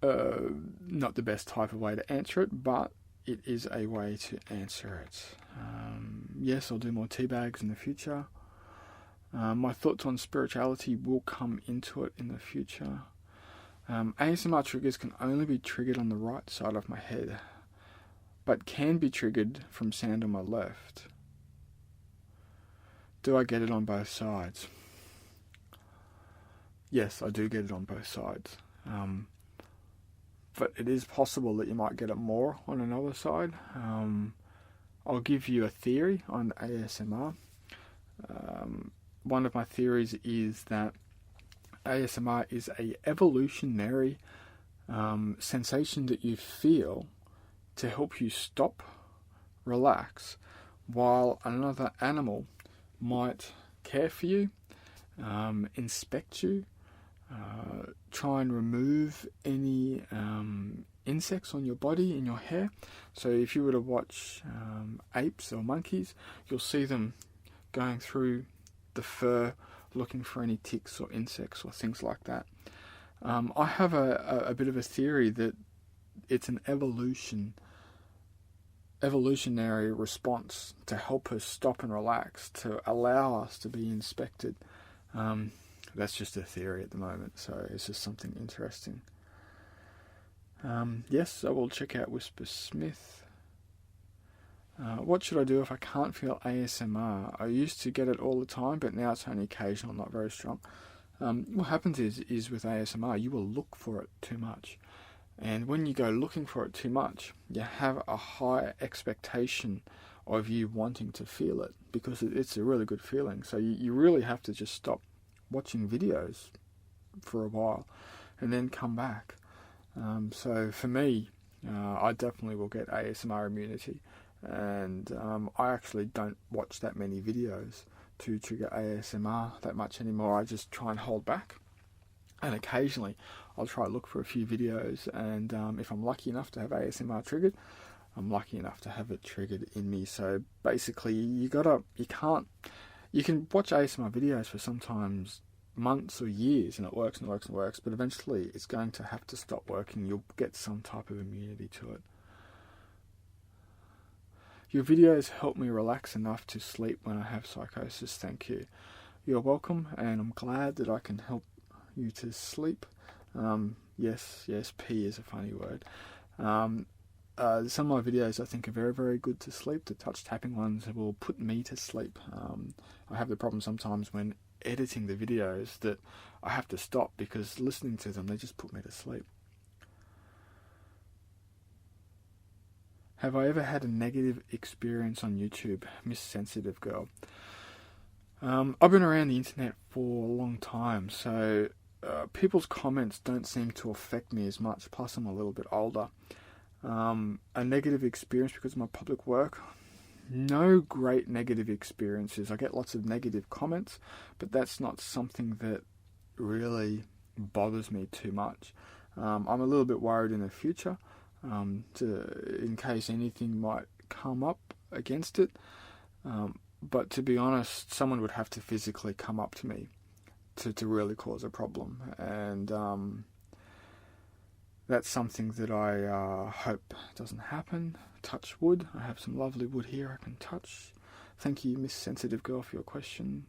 A: not the best type of way to answer it, but it is a way to answer it. Yes, I'll do more tea bags in the future. My thoughts on spirituality will come into it in the future. ASMR triggers can only be triggered on the right side of my head, but can be triggered from sound on my left. Do I get it on both sides? Yes, I do get it on both sides. But it is possible that you might get it more on another side. I'll give you a theory on ASMR. One of my theories is that ASMR is a evolutionary sensation that you feel to help you stop, relax, while another animal might care for you, inspect you, try and remove any insects on your body, in your hair. So if you were to watch apes or monkeys, you'll see them going through the fur looking for any ticks or insects or things like that. I have a bit of a theory that it's an evolutionary response to help us stop and relax, to allow us to be inspected. That's just a theory at the moment, so it's just something interesting. Yes, I will check out Whisper Smith. What should I do if I can't feel ASMR? I used to get it all the time, but now it's only occasional, not very strong. What happens is with ASMR, you will look for it too much. And when you go looking for it too much, you have a high expectation of you wanting to feel it, because it's a really good feeling. So you really have to just stop watching videos for a while and then come back. So for me, I definitely will get ASMR immunity. And I actually don't watch that many videos to trigger ASMR that much anymore. I just try and hold back, and occasionally I'll try to look for a few videos, and if I'm lucky enough to have ASMR triggered, I'm lucky enough to have it triggered in me. So basically you can watch ASMR videos for sometimes months or years, and it works and works and works, but eventually it's going to have to stop working. You'll get some type of immunity to it. Your videos help me relax enough to sleep when I have psychosis. Thank you. You're welcome, and I'm glad that I can help you to sleep. Yes, P is a funny word. Some of my videos I think are very, very good to sleep. The touch tapping ones will put me to sleep. I have the problem sometimes when editing the videos that I have to stop, because listening to them, they just put me to sleep. Have I ever had a negative experience on YouTube? Miss Sensitive Girl. I've been around the internet for a long time, so people's comments don't seem to affect me as much, plus I'm a little bit older. A negative experience because of my public work? No great negative experiences. I get lots of negative comments, but that's not something that really bothers me too much. I'm a little bit worried in the future, in case anything might come up against it. But to be honest, someone would have to physically come up to me to really cause a problem. And that's something that I hope doesn't happen. Touch wood. I have some lovely wood here I can touch. Thank you, Miss Sensitive Girl, for your question.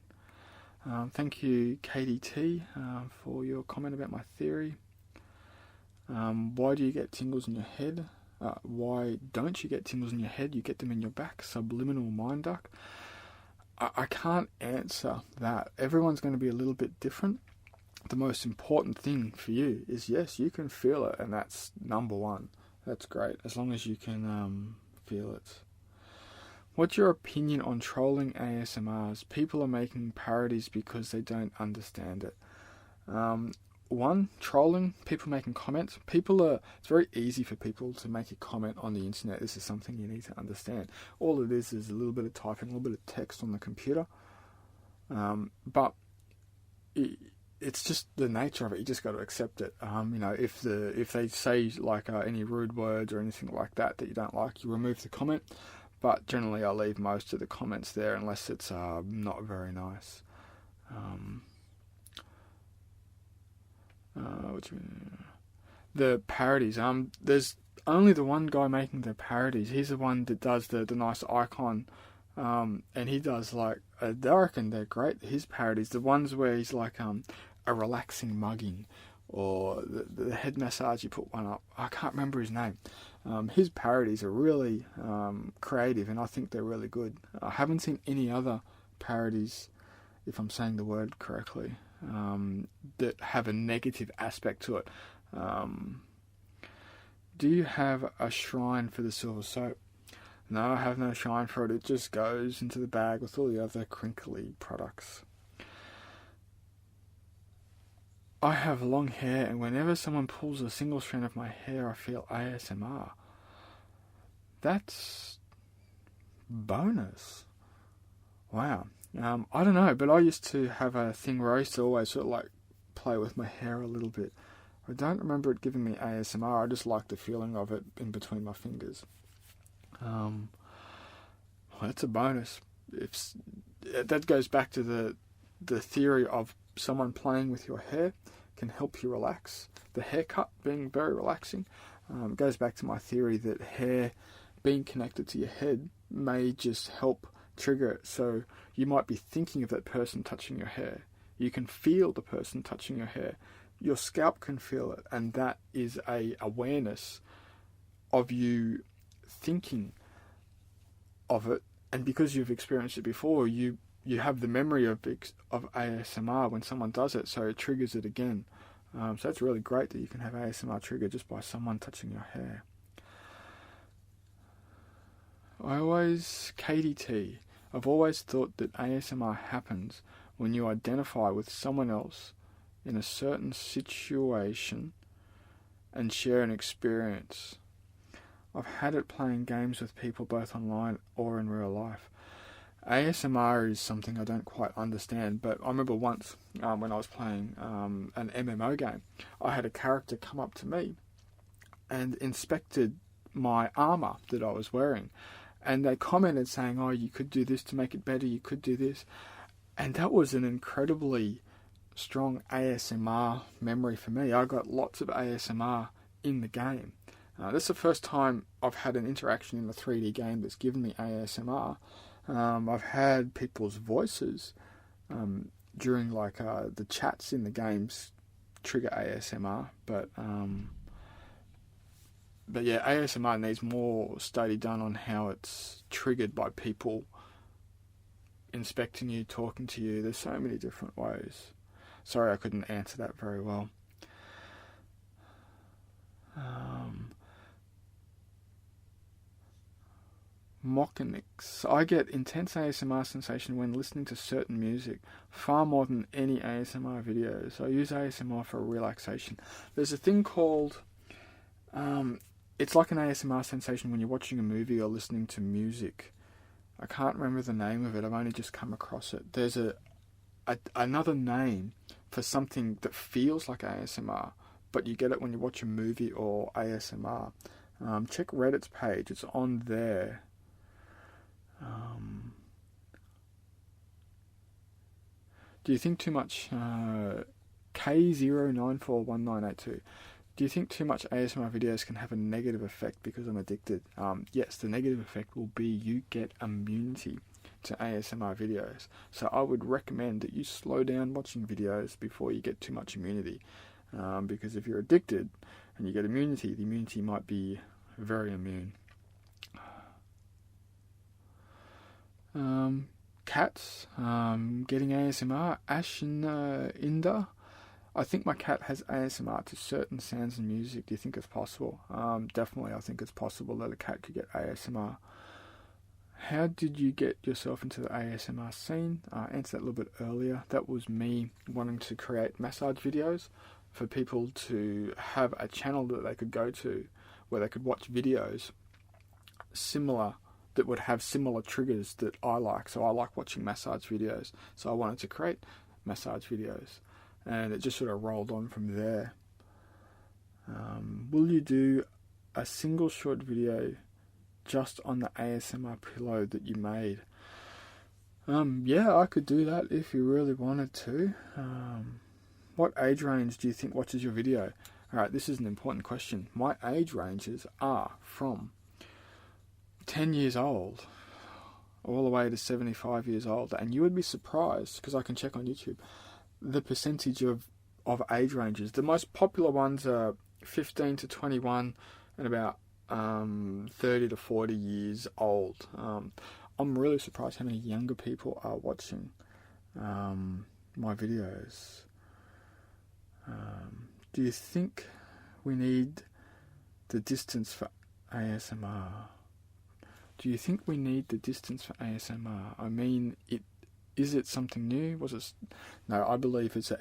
A: Thank you, Katie T, for your comment about my theory. Why do you get tingles in your head? Why don't you get tingles in your head? You get them in your back, subliminal mind duct. I can't answer that. Everyone's going to be a little bit different. The most important thing for you is, yes, you can feel it, and that's number one. That's great, as long as you can feel it. What's your opinion on trolling ASMRs? People are making parodies because they don't understand it. One, trolling, people making comments. It's very easy for people to make a comment on the internet. This is something you need to understand. All it is a little bit of typing, a little bit of text on the computer. But it's just the nature of it. You just got to accept it. If they say like any rude words or anything like that you don't like, you remove the comment. But generally, I leave most of the comments there unless it's not very nice. The parodies. There's only the one guy making the parodies. He's the one that does the nice icon. And he does like, I reckon they're great. His parodies, the ones where he's like a relaxing mugging, or the head massage. He put one up. I can't remember his name. His parodies are really creative, and I think they're really good. I haven't seen any other parodies, if I'm saying the word correctly, that have a negative aspect to it. Do you have a shrine for the silver soap? No, I have no shrine for it. It just goes into the bag with all the other crinkly products. I have long hair, and whenever someone pulls a single strand of my hair, I feel ASMR. That's bonus. Wow. I don't know, but I used to have a thing where I used to always sort of like play with my hair a little bit. I don't remember it giving me ASMR. I just like the feeling of it in between my fingers. Well, that's a bonus. That goes back to the theory of someone playing with your hair can help you relax. The haircut being very relaxing goes back to my theory that hair being connected to your head may just help trigger it. So you might be thinking of that person touching your hair. You can feel the person touching your hair. Your scalp can feel it, and that is a awareness of you thinking of it. And because you've experienced it before, you have the memory of ASMR when someone does it, so it triggers it again. So that's really great that you can have ASMR triggered just by someone touching your hair. KDT. I've always thought that ASMR happens when you identify with someone else in a certain situation and share an experience. I've had it playing games with people both online or in real life. ASMR is something I don't quite understand, but I remember once when I was playing an MMO game, I had a character come up to me and inspected my armor that I was wearing, and they commented saying, "Oh, you could do this to make it better, you could do this," and that was an incredibly strong ASMR memory for me. I got lots of ASMR in the game. This is the first time I've had an interaction in a 3D game that's given me ASMR. I've had people's voices during like the chats in the games trigger ASMR, but yeah, ASMR needs more study done on how it's triggered by people inspecting you, talking to you. There's so many different ways. Sorry, I couldn't answer that very well. Mockinix. I get intense ASMR sensation when listening to certain music, far more than any ASMR videos. I use ASMR for relaxation. There's a thing called, it's like an ASMR sensation when you're watching a movie or listening to music. I can't remember the name of it. I've only just come across it. There's another name for something that feels like ASMR, but you get it when you watch a movie or ASMR. Check Reddit's page. It's on there. Do you think too much K0941982? Do you think too much ASMR videos can have a negative effect because I'm addicted? Yes, the negative effect will be you get immunity to ASMR videos. So I would recommend that you slow down watching videos before you get too much immunity. Because if you're addicted and you get immunity, the immunity might be very immune. Cats, getting ASMR. Inda. I think my cat has ASMR to certain sounds and music. Do you think it's possible? Definitely, I think it's possible that a cat could get ASMR. How did you get yourself into the ASMR scene? I answered that a little bit earlier. That was me wanting to create massage videos for people to have a channel that they could go to where they could watch videos similar, that would have similar triggers that I like. So I like watching massage videos. So I wanted to create massage videos. And it just sort of rolled on from there. Will you do a single short video just on the ASMR pillow that you made? Yeah, I could do that if you really wanted to. What age range do you think watches your video? Alright, this is an important question. My age ranges are from 10 years old all the way to 75 years old. And you would be surprised, because I can check on YouTube, the percentage of age ranges. The most popular ones are 15 to 21 and about 30 to 40 years old. I'm really surprised how many younger people are watching my videos. Do you think we need the distance for ASMR? Do you think we need the distance for ASMR? I mean, is it something new? No, I believe it's a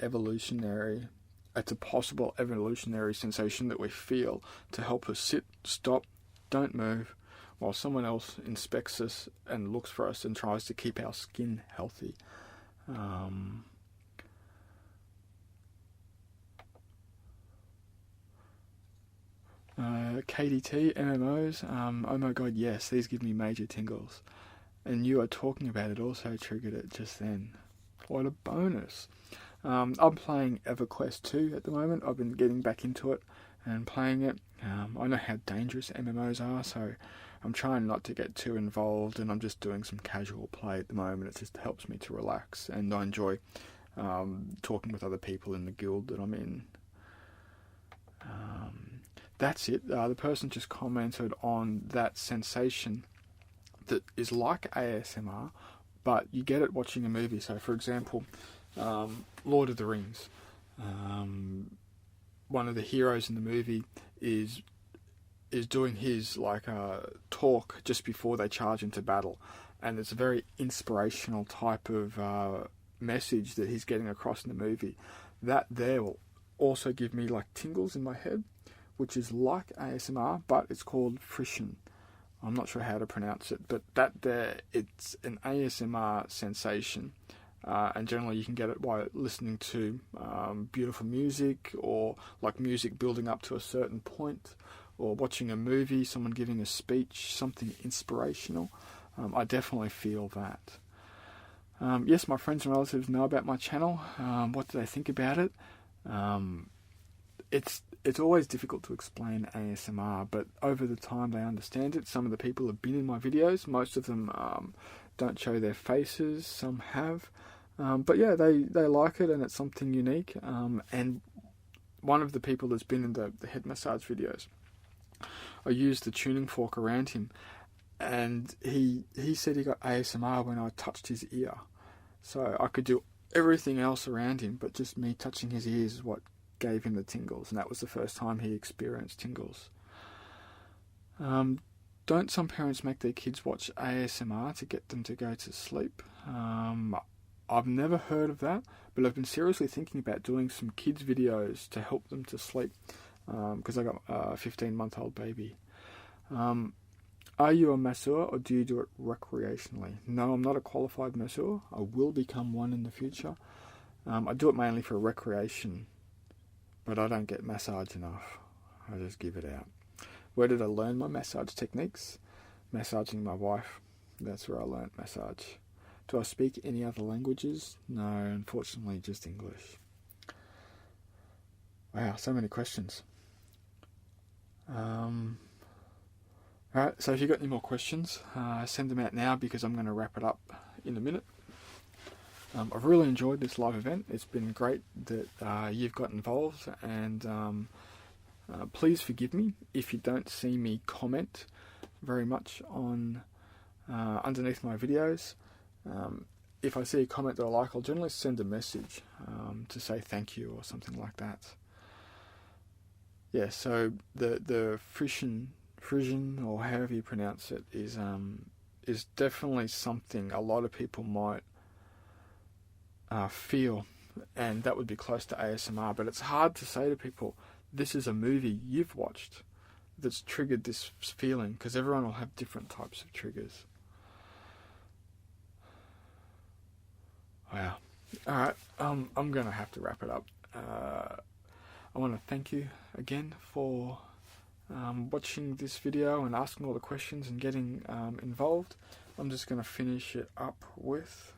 A: possible evolutionary sensation that we feel to help us sit, stop, don't move, while someone else inspects us and looks for us and tries to keep our skin healthy. KDT, MMOs, oh my god, yes, these give me major tingles. And you are talking about it also triggered it just then. What a bonus. I'm playing EverQuest 2 at the moment. I've been getting back into it and playing it. I know how dangerous MMOs are, so I'm trying not to get too involved, and I'm just doing some casual play at the moment. It just helps me to relax, and I enjoy talking with other people in the guild that I'm in. That's it. The person just commented on that sensation that is like ASMR, but you get it watching a movie. So, for example, Lord of the Rings. One of the heroes in the movie is doing his talk just before they charge into battle, and it's a very inspirational type of message that he's getting across in the movie. That there will also give me like tingles in my head, which is like ASMR, but it's called frisson. I'm not sure how to pronounce it, but it's an ASMR sensation, and generally you can get it by listening to beautiful music, or like music building up to a certain point, or watching a movie, someone giving a speech, something inspirational. I definitely feel that. Yes, my friends and relatives know about my channel. What do they think about it? It's always difficult to explain ASMR, but over the time they understand it. Some of the people have been in my videos. Most of them don't show their faces. Some have. But yeah, they like it, and it's something unique. And one of the people that's been in the head massage videos, I used the tuning fork around him, and he said he got ASMR when I touched his ear. So I could do everything else around him, but just me touching his ears is what gave him the tingles, and that was the first time he experienced tingles. Don't some parents make their kids watch ASMR to get them to go to sleep? I've never heard of that, but I've been seriously thinking about doing some kids videos to help them to sleep, because I got a 15-month-old baby. Are you a masseur, or do you do it recreationally? No, I'm not a qualified masseur. I will become one in the future. I do it mainly for recreation, but I don't get massage enough. I just give it out. Where did I learn my massage techniques? Massaging my wife. That's where I learnt massage. Do I speak any other languages? No, unfortunately, just English. Wow, so many questions. Alright, so if you've got any more questions, send them out now, because I'm going to wrap it up in a minute. I've really enjoyed this live event. It's been great that you've got involved, and please forgive me if you don't see me comment very much on underneath my videos. If I see a comment that I like, I'll generally send a message to say thank you or something like that. Yeah, so the frisson, or however you pronounce it, is definitely something a lot of people might feel, and that would be close to ASMR. But it's hard to say to people, this is a movie you've watched that's triggered this feeling, because everyone will have different types of triggers. Wow. Alright, I'm going to have to wrap it up. I want to thank you again for watching this video and asking all the questions and getting involved. I'm just going to finish it up with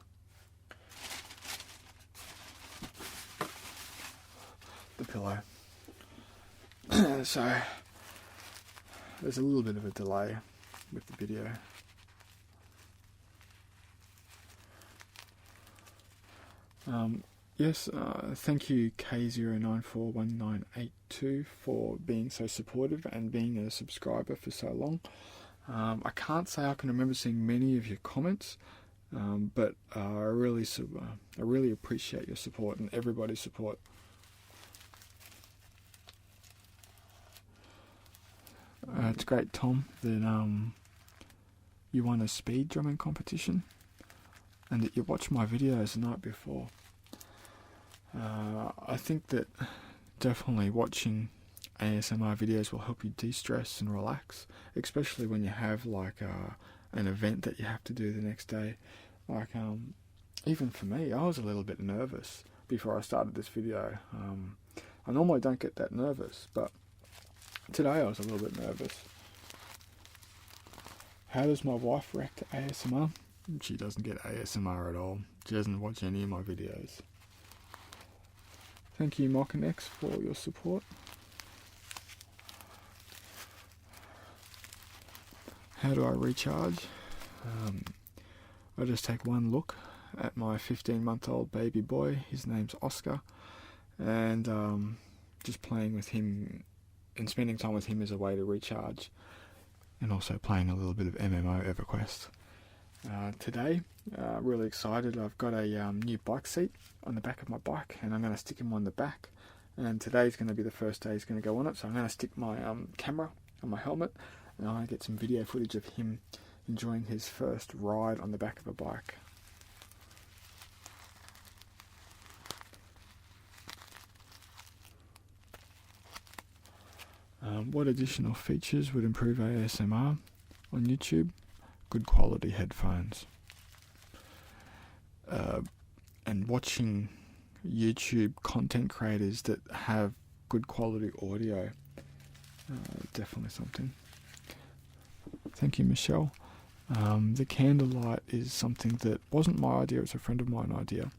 A: the pillow. So there's a little bit of a delay with the video. Yes, thank you K094198 for being so supportive and being a subscriber for so long. I can't say I can remember seeing many of your comments, but I really appreciate your support and everybody's support. It's great, Tom, that you won a speed drumming competition and that you watched my videos the night before. I think that definitely watching ASMR videos will help you de-stress and relax, especially when you have like an event that you have to do the next day. Like even for me, I was a little bit nervous before I started this video. I normally don't get that nervous, but today I was a little bit nervous. How does my wife react to ASMR? She doesn't get ASMR at all. She doesn't watch any of my videos. Thank you, Mockinex, for your support. How do I recharge? I just take one look at my 15-month-old baby boy. His name's Oscar, and just playing with him and spending time with him is a way to recharge, and also playing a little bit of MMO EverQuest. Today, really excited. I've got a new bike seat on the back of my bike, and I'm going to stick him on the back. And today's going to be the first day he's going to go on it, so I'm going to stick my camera on my helmet, and I'm going to get some video footage of him enjoying his first ride on the back of a bike. What additional features would improve ASMR on YouTube? Good quality headphones. And watching YouTube content creators that have good quality audio. Definitely something. Thank you, Michelle. The candlelight is something that wasn't my idea, it's a friend of mine idea.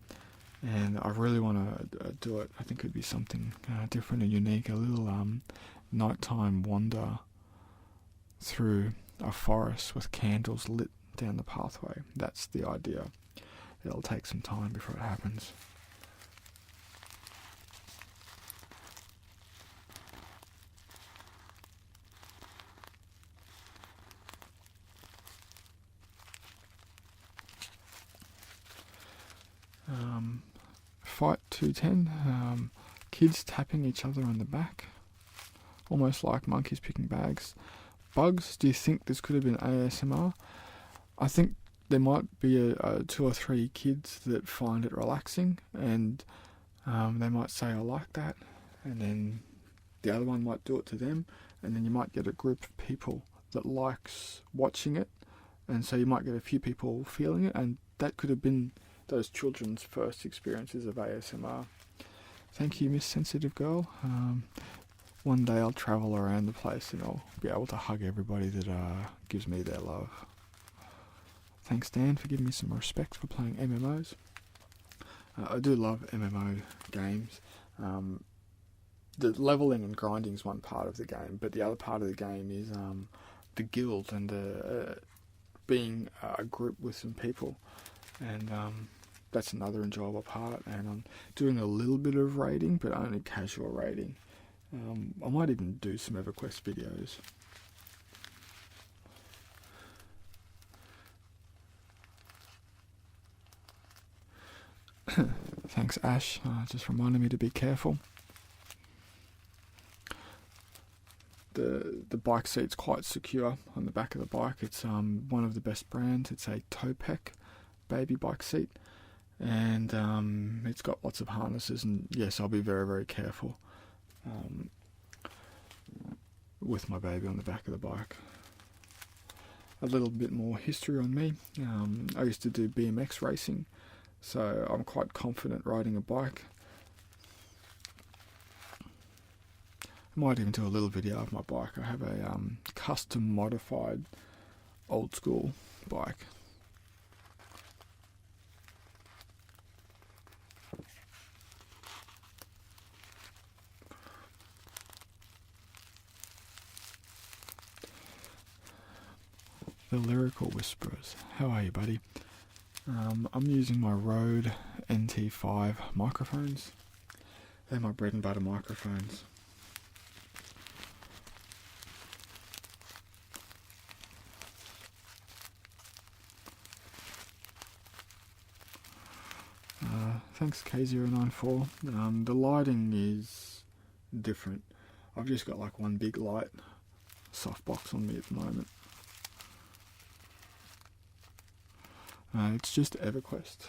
A: And I really want to do it. I think it would be something different and unique, a little nighttime wander through a forest with candles lit down the pathway. That's the idea. It'll take some time before it happens. Fight 210, kids tapping each other on the back, almost like monkeys picking bags. Bugs, do you think this could have been ASMR? I think there might be 2 or 3 kids that find it relaxing, and they might say, I like that, and then the other one might do it to them, and then you might get a group of people that likes watching it, and so you might get a few people feeling it, and that could have been those children's first experiences of ASMR. Thank you, Miss Sensitive Girl. One day I'll travel around the place and I'll be able to hug everybody that gives me their love. Thanks, Dan, for giving me some respect for playing MMOs. I do love MMO games. The leveling and grinding is one part of the game, but the other part of the game is the guild and being a group with some people. And that's another enjoyable part. And I'm doing a little bit of raiding, but only casual raiding. I might even do some EverQuest videos. Thanks, Ash. Just reminding me to be careful. The bike seat's quite secure on the back of the bike. It's one of the best brands. It's a Topec baby bike seat, and it's got lots of harnesses, and yes, I'll be very, very careful with my baby on the back of the bike. A little bit more history on me. I used to do BMX racing, so I'm quite confident riding a bike. I might even do a little video of my bike. I have a custom modified old school bike. the Lyrical Whisperers. How are you, buddy? I'm using my Rode NT5 microphones. They're my bread and butter microphones. Thanks K094. The lighting is different. I've just got like one big light softbox on me at the moment. It's just EverQuest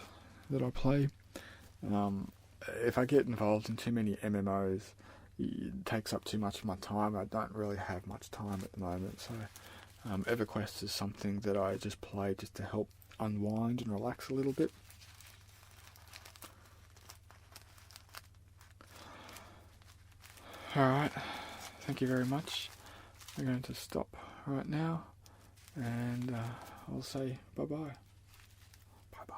A: that I play. If I get involved in too many MMOs, it takes up too much of my time. I don't really have much time at the moment, so EverQuest is something that I just play just to help unwind and relax a little bit. Alright, thank you very much. I'm going to stop right now and I'll say bye-bye. Bye-bye.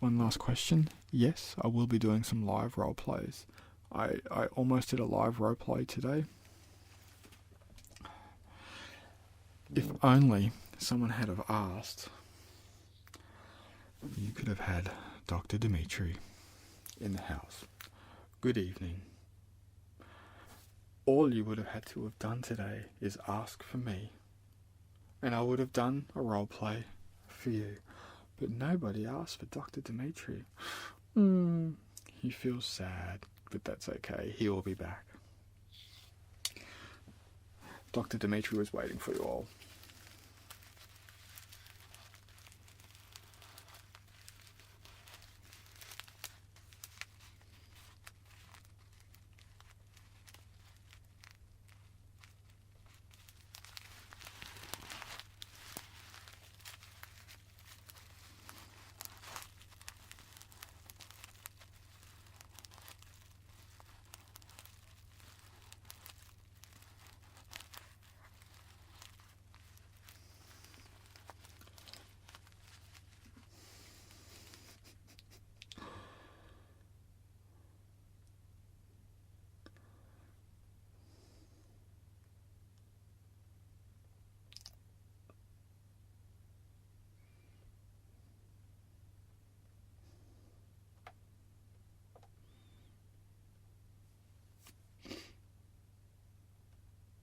A: One last question. Yes, I will be doing some live role plays. I almost did a live role play today. If only someone had have asked, you could have had Dr. Dimitri in the house. Good evening. All you would have had to have done today is ask for me, and I would have done a role play for you. But nobody asked for Dr. Dimitri. He feels sad, but that's okay. He will be back. Dr. Dimitri was waiting for you all.